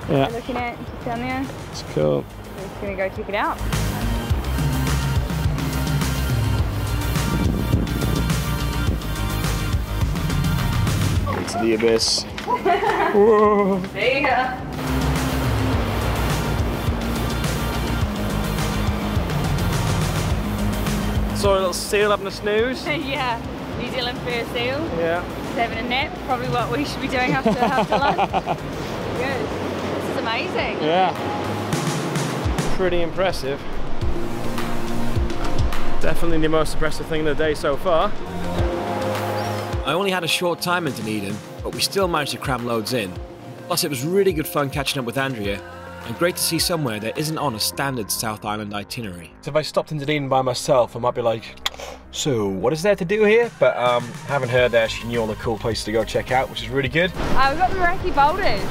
Speaker 8: Yeah.
Speaker 13: we're looking at down there.
Speaker 8: It's cool.
Speaker 13: We're just going to go check it out.
Speaker 8: Into the abyss. Whoa.
Speaker 13: See ya.
Speaker 8: Saw a little seal up in the snooze.
Speaker 13: Yeah. New Zealand fur seal.
Speaker 8: Yeah.
Speaker 13: Just having a nap. Probably what we should be doing after lunch. Good. This is amazing.
Speaker 8: Yeah. Pretty impressive. Definitely the most impressive thing of the day so far.
Speaker 1: I only had a short time in Dunedin, but we still managed to cram loads in. Plus it was really good fun catching up with Andrea, and great to see somewhere that isn't on a standard South Island itinerary.
Speaker 2: So if I stopped in Dunedin by myself, I might be like, so what is there to do here? But having her there, she knew all the cool places to go check out, which is really good.
Speaker 13: We've got the Rocky Boulders.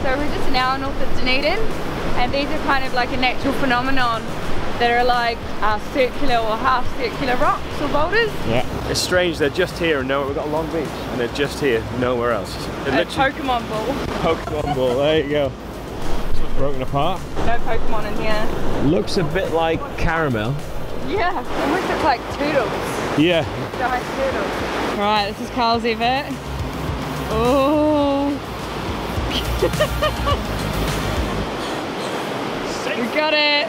Speaker 13: So we're just an hour north of Dunedin, and these are kind of like a natural phenomenon that are like circular or half circular rocks or boulders.
Speaker 8: Yeah. It's strange, they're just here and nowhere. We've got Long Beach and they're just here, nowhere else.
Speaker 13: A Pokemon ball.
Speaker 8: Pokemon ball, there you go. It's broken apart.
Speaker 13: No Pokemon in here.
Speaker 8: Looks a bit like caramel.
Speaker 13: Yeah, almost looks like turtles.
Speaker 8: Yeah.
Speaker 13: Giant turtles. Right, this is Carl's Everett. Oh. We got it.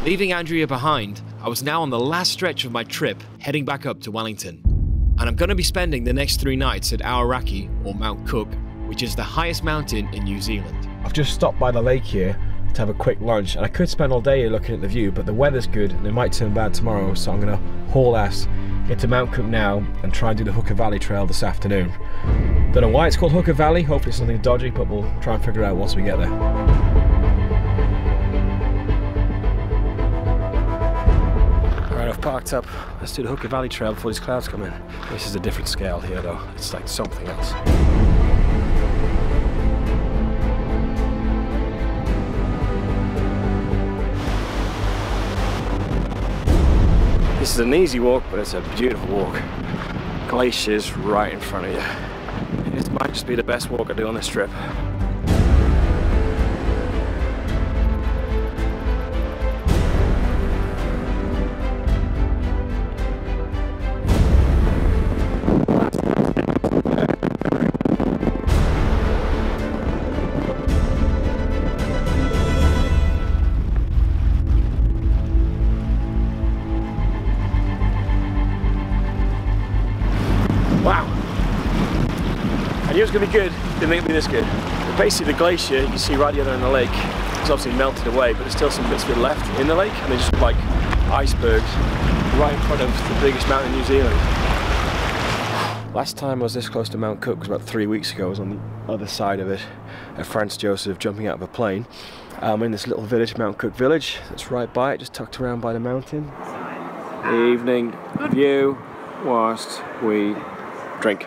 Speaker 1: Leaving Andrea behind, I was now on the last stretch of my trip, heading back up to Wellington. And I'm going to be spending the next 3 nights at Aoraki, or Mount Cook, which is the highest mountain in New Zealand.
Speaker 2: I've just stopped by the lake here to have a quick lunch, and I could spend all day here looking at the view, but the weather's good and it might turn bad tomorrow, so I'm going to haul ass into Mount Cook now and try and do the Hooker Valley Trail this afternoon. Don't know why it's called Hooker Valley, hopefully it's something dodgy, but we'll try and figure it out once we get there.
Speaker 8: I've parked up. Let's do the Hooker Valley Trail before these clouds come in. This is a different scale here though. It's like something else. This is an easy walk, but it's a beautiful walk. Glaciers right in front of you. This might just be the best walk I do on this trip. Wow! I knew it was going to be good, didn't think it would be this good. But basically the glacier, you can see right the other end of the lake, it's obviously melted away, but there's still some bits of it left in the lake, and they just look like icebergs right in front of the biggest mountain in New Zealand. Last time I was this close to Mount Cook was about 3 weeks ago. I was on the other side of it at Franz Josef, jumping out of a plane. I'm in this little village, Mount Cook Village, that's right by it, just tucked around by the mountain. Evening view whilst we drink.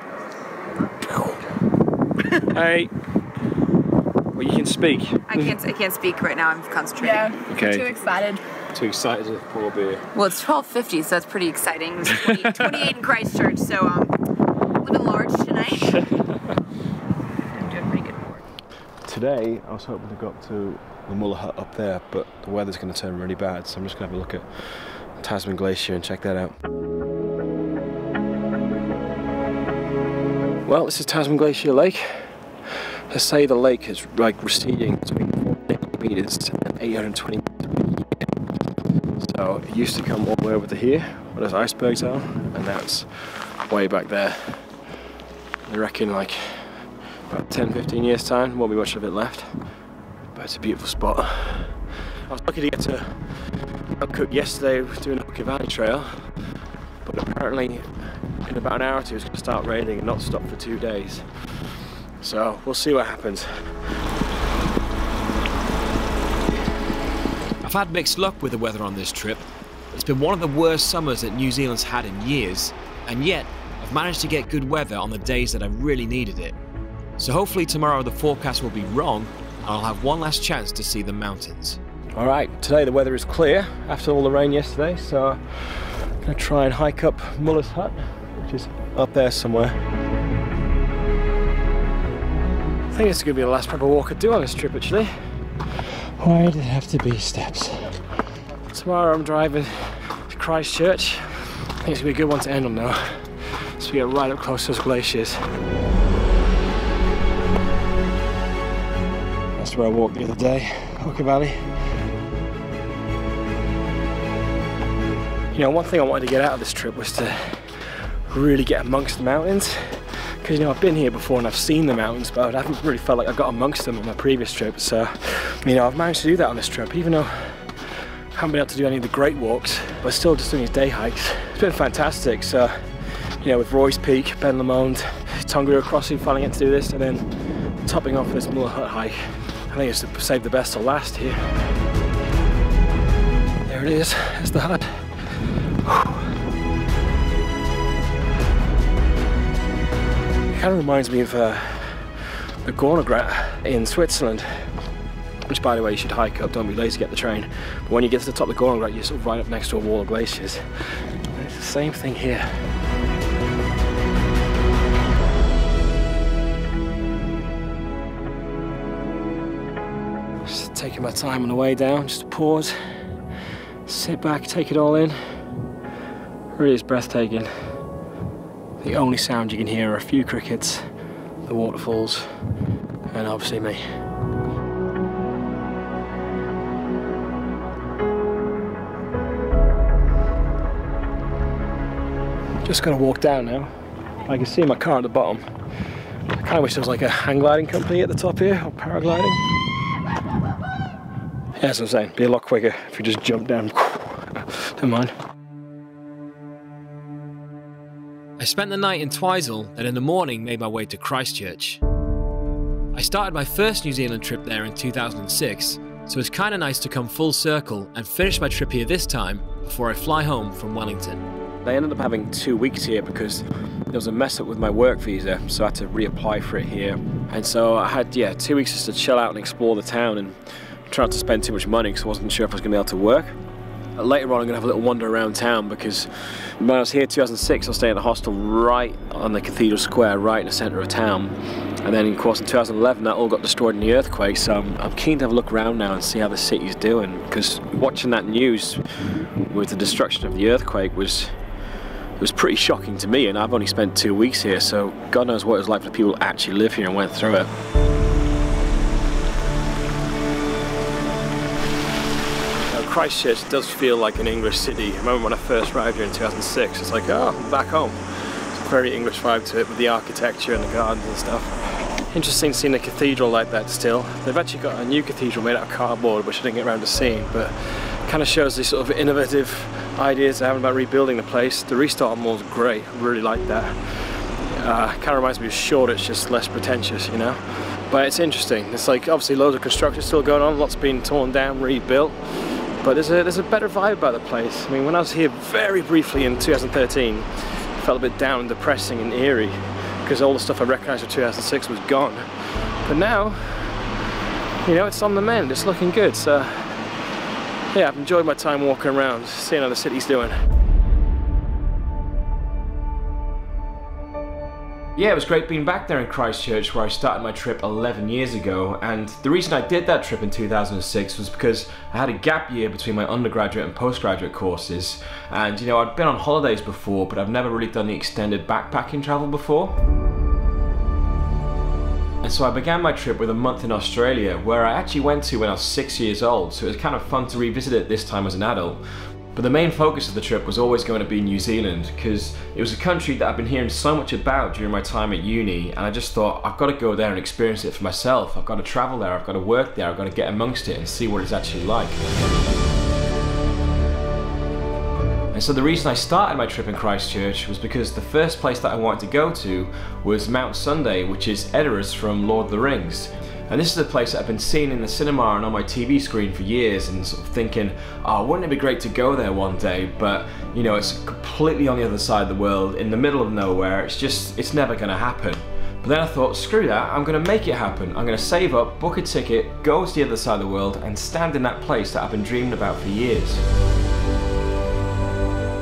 Speaker 8: Hey. Well, you can speak.
Speaker 18: I can't speak right now. I'm concentrating.
Speaker 3: Yeah.
Speaker 8: Okay.
Speaker 3: Too excited.
Speaker 8: Too excited to pour a beer.
Speaker 18: Well, it's 12:50, so that's pretty exciting. It's 28 in Christchurch, so living large tonight. I'm doing pretty good work.
Speaker 8: Today, I was hoping to go up to the Muller Hut up there, but the weather's going to turn really bad, so I'm just going to have a look at Tasman Glacier and check that out. Well, this is Tasman Glacier Lake. They say the lake is like receding between 480 meters and 820 meters per year. So it used to come all the way over to here, where those icebergs are, and that's way back there. I reckon like about 10-15 years time, won't be much of it left, but it's a beautiful spot. I was lucky to get to Mount Cook yesterday doing the Hooker Valley Trail, but apparently in about an hour or two it's going to start raining and not stop for 2 days. So we'll see what happens.
Speaker 1: I've had mixed luck with the weather on this trip. It's been one of the worst summers that New Zealand's had in years, and yet I've managed to get good weather on the days that I really needed it. So hopefully tomorrow the forecast will be wrong and I'll have one last chance to see the mountains.
Speaker 8: Alright, today the weather is clear after all the rain yesterday, so I'm going to try and hike up Muller's Hut, which is up there somewhere. I think it's going to be the last proper walk I do on this trip actually. Why did it have to be steps? Tomorrow I'm driving to Christchurch. I think it's going to be a good one to end on now. So we get right up close to those glaciers. That's where I walked the other day, Hooker Valley. You know, one thing I wanted to get out of this trip was to really get amongst the mountains. Because, you know, I've been here before and I've seen the mountains, but I haven't really felt like I got amongst them on my previous trip. So, you know, I've managed to do that on this trip, even though I haven't been able to do any of the great walks, but still just doing these day hikes. It's been fantastic. So, you know, with Roy's Peak, Ben Lomond, Tongariro Crossing, finally getting to do this, and then topping off this Muller Hut hike. I think it's to save the best till last here. There it is, there's the hut. It kind of reminds me of the Gornergrat in Switzerland, which by the way you should hike up, don't be lazy, get the train. But when you get to the top of the Gornergrat, you're sort of right up next to a wall of glaciers. And it's the same thing here. Just taking my time on the way down, just to pause, sit back, take it all in. Really is breathtaking. The only sound you can hear are a few crickets, the waterfalls, and obviously me. Just gonna walk down now. I can see my car at the bottom. I kind of wish there was like a hang gliding company at the top here, or paragliding. Yeah, that's what I'm saying. Be a lot quicker if you just jump down. Never mind.
Speaker 1: I spent the night in Twizel, and in the morning made my way to Christchurch. I started my first New Zealand trip there in 2006, so it's kind of nice to come full circle and finish my trip here this time before I fly home from Wellington.
Speaker 8: I ended up having 2 weeks here because there was a mess up with my work visa, so I had to reapply for it here. And so I had, 2 weeks just to chill out and explore the town and try not to spend too much money because I wasn't sure if I was going to be able to work. Later on I'm going to have a little wander around town, because when I was here in 2006 I was staying at a hostel right on the Cathedral Square, right in the centre of town. And then of course in 2011 that all got destroyed in the earthquake, so I'm keen to have a look around now and see how the city's doing, because watching that news with the destruction of the earthquake was pretty shocking to me, and I've only spent 2 weeks here, so God knows what it was like for the people who actually live here and went through it. Christchurch does feel like an English city. I remember when I first arrived here in 2006, it's like, oh, I'm back home. It's a very English vibe to it, with the architecture and the gardens and stuff. Interesting seeing a cathedral like that still. They've actually got a new cathedral made out of cardboard, which I didn't get around to seeing, but kind of shows these sort of innovative ideas they're having about rebuilding the place. The restart on Mall's great, I really like that. Kind of reminds me of Shoreditch, just less pretentious, you know? But it's interesting. It's like, obviously loads of construction still going on, lots being torn down, rebuilt. But there's a better vibe about the place. I mean, when I was here very briefly in 2013, it felt a bit down and depressing and eerie, because all the stuff I recognised from 2006 was gone. But now, you know, it's on the mend, it's looking good. So, yeah, I've enjoyed my time walking around, seeing how the city's doing.
Speaker 2: Yeah, it was great being back there in Christchurch, where I started my trip 11 years ago, and the reason I did that trip in 2006 was because I had a gap year between my undergraduate and postgraduate courses, and you know, I'd been on holidays before, but I've never really done the extended backpacking travel before. And so I began my trip with a month in Australia, where I actually went to when I was 6 years old, so it was kind of fun to revisit it this time as an adult. But the main focus of the trip was always going to be New Zealand, because it was a country that I've been hearing so much about during my time at uni, and I just thought, I've got to go there and experience it for myself. I've got to travel there, I've got to work there, I've got to get amongst it and see what it's actually like. And so the reason I started my trip in Christchurch was because the first place that I wanted to go to was Mount Sunday, which is Edoras from Lord of the Rings. And this is a place that I've been seeing in the cinema and on my TV screen for years, and sort of thinking, oh, wouldn't it be great to go there one day? But, you know, it's completely on the other side of the world, in the middle of nowhere. It's never gonna happen. But then I thought, screw that, I'm gonna make it happen. I'm gonna save up, book a ticket, go to the other side of the world, and stand in that place that I've been dreaming about for years.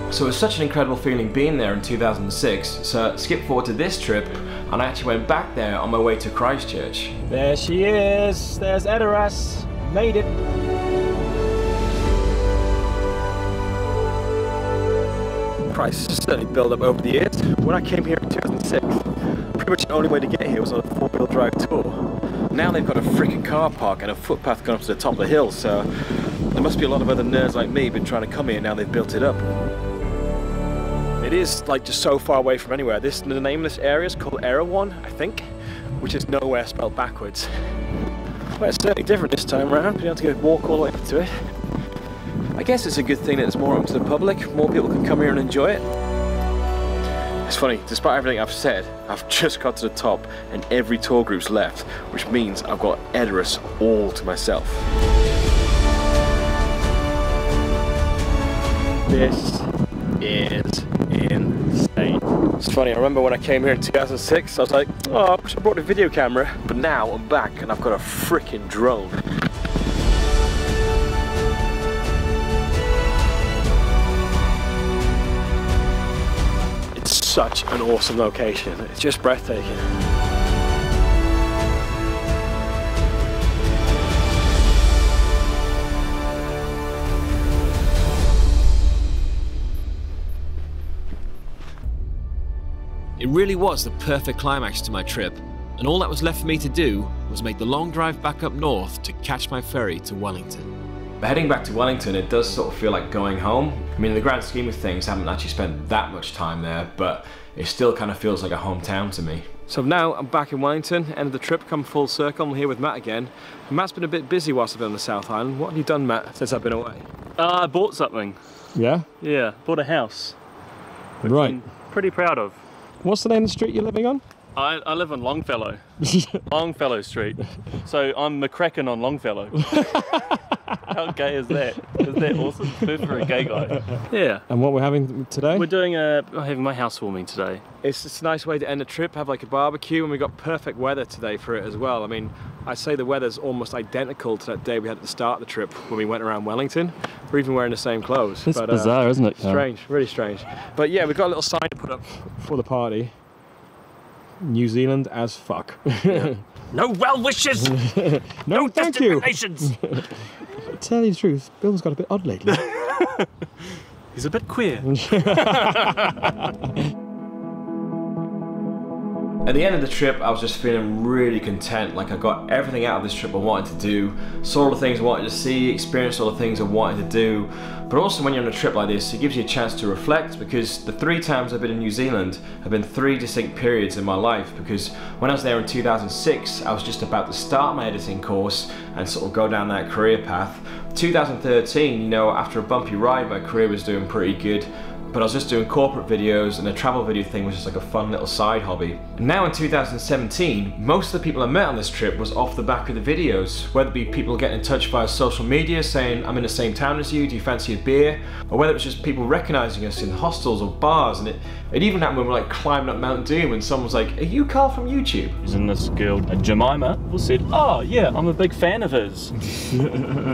Speaker 2: So it was such an incredible feeling being there in 2006, so skip forward to this trip, and I actually went back there on my way to Christchurch.
Speaker 8: There she is, there's Edoras, made it. Christ, it's certainly built up over the years. When I came here in 2006, pretty much the only way to get here was on a 4-wheel drive tour. Now they've got a freaking car park and a footpath going up to the top of the hill, so there must be a lot of other nerds like me been trying to come here now they've built it up. It is like just so far away from anywhere. The name of this area is called Erawan, I think, which is nowhere spelled backwards. But it's certainly different this time around. You have to go walk all the way up to it. I guess it's a good thing that it's more open to the public. More people can come here and enjoy it. It's funny, despite everything I've said, I've just got to the top and every tour group's left, which means I've got Edoras all to myself. This is insane. It's funny, I remember when I came here in 2006, I was like, oh, I wish I brought a video camera, but now I'm back and I've got a freaking drone. It's such an awesome location, it's just breathtaking.
Speaker 1: It really was the perfect climax to my trip, and all that was left for me to do was make the long drive back up north to catch my ferry to Wellington.
Speaker 2: But heading back to Wellington, it does sort of feel like going home. I mean, in the grand scheme of things, I haven't actually spent that much time there, but it still kind of feels like a hometown to me.
Speaker 8: So now I'm back in Wellington, end of the trip, come full circle. I'm here with Matt again. Matt's been a bit busy whilst I've been on the South Island. What have you done, Matt, since I've been away?
Speaker 6: I bought something.
Speaker 8: Yeah?
Speaker 6: Yeah, bought a house. Which
Speaker 8: Right.
Speaker 6: I'm pretty proud of.
Speaker 8: What's the name of the street you're living on?
Speaker 6: I live on Longfellow. Longfellow Street. So I'm McCracken on Longfellow. How gay is that? Is that awesome? Perfect for a gay guy. Yeah.
Speaker 8: And what we're having today?
Speaker 6: We're doing having my housewarming today.
Speaker 8: It's just a nice way to end the trip, have like a barbecue, and we got perfect weather today for it as well. I mean, I'd say the weather's almost identical to that day we had at the start of the trip when we went around Wellington. We're even wearing the same clothes.
Speaker 6: It's bizarre, isn't it?
Speaker 8: Strange, really strange. But yeah, we've got a little sign to put up for the party. New Zealand as fuck.
Speaker 6: Yeah. No well wishes.
Speaker 8: No thank you.
Speaker 6: To
Speaker 8: tell you the truth, Bill's got a bit odd lately.
Speaker 6: He's a bit queer.
Speaker 2: At the end of the trip, I was just feeling really content. Like I got everything out of this trip I wanted to do, saw all the things I wanted to see, experienced all the things I wanted to do. But also when you're on a trip like this, it gives you a chance to reflect, because the 3 times I've been in New Zealand have been 3 distinct periods in my life. Because when I was there in 2006, I was just about to start my editing course and sort of go down that career path. 2013, you know, after a bumpy ride, my career was doing pretty good. But I was just doing corporate videos, and the travel video thing was just like a fun little side hobby. And now in 2017, most of the people I met on this trip was off the back of the videos, whether it be people getting in touch via social media saying, I'm in the same town as you, do you fancy a beer? Or whether it was just people recognizing us in hostels or bars. And it even happened when we were like climbing up Mount Doom and someone was like, are you Carl from YouTube?
Speaker 6: And this girl, Jemima, said, oh yeah, I'm a big fan of his.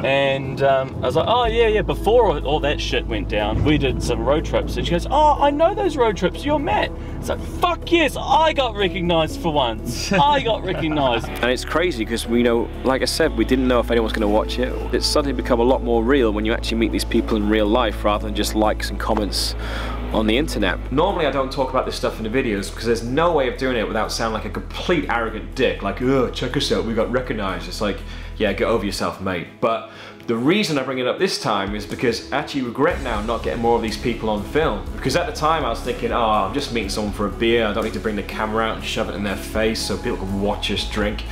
Speaker 6: And I was like, oh yeah, before all that shit went down, we did some road trips. And she goes, oh, I know those road trips, you're Matt. It's like, fuck yes, I got recognised for once. I got recognised.
Speaker 8: And it's crazy because we know, like I said, we didn't know if anyone was going to watch it. It's suddenly become a lot more real when you actually meet these people in real life rather than just likes and comments on the internet.
Speaker 2: Normally I don't talk about this stuff in the videos because there's no way of doing it without sounding like a complete arrogant dick. Like, oh, check us out, we got recognised. It's like, yeah, get over yourself, mate. But the reason I bring it up this time is because I actually regret now not getting more of these people on film. Because at the time I was thinking, oh, I'm just meeting someone for a beer, I don't need to bring the camera out and shove it in their face so people can watch us drink.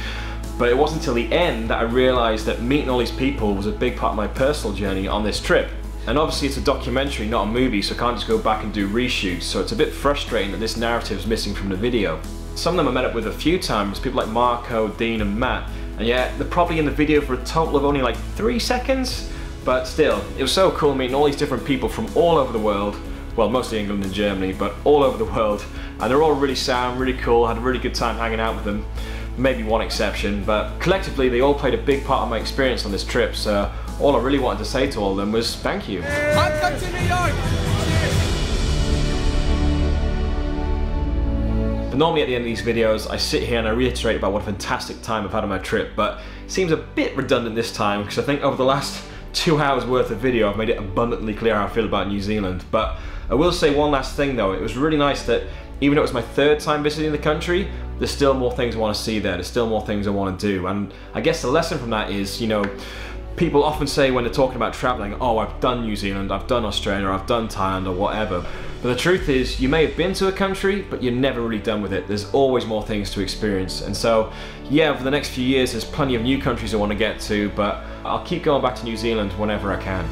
Speaker 2: But it wasn't until the end that I realised that meeting all these people was a big part of my personal journey on this trip. And obviously it's a documentary, not a movie, so I can't just go back and do reshoots, so it's a bit frustrating that this narrative is missing from the video. Some of them I met up with a few times, people like Marco, Dean and Matt, and yeah, they're probably in the video for a total of only like 3 seconds, but still, it was so cool meeting all these different people from all over the world, well, mostly England and Germany, but all over the world, and they're all really sound, really cool, had a really good time hanging out with them. Maybe one exception, but collectively they all played a big part of my experience on this trip, so all I really wanted to say to all of them was thank you.
Speaker 14: Welcome to New York!
Speaker 2: But normally at the end of these videos I sit here and I reiterate about what a fantastic time I've had on my trip, but it seems a bit redundant this time because I think over the last 2 hours worth of video I've made it abundantly clear how I feel about New Zealand. But I will say one last thing though, it was really nice that even though it was my 3rd time visiting the country, there's still more things I want to see there, there's still more things I want to do, and I guess the lesson from that is, you know, people often say when they're talking about traveling, oh, I've done New Zealand, I've done Australia, I've done Thailand or whatever. But the truth is, you may have been to a country, but you're never really done with it. There's always more things to experience. And so, yeah, for the next few years, there's plenty of new countries I want to get to, but I'll keep going back to New Zealand whenever I can.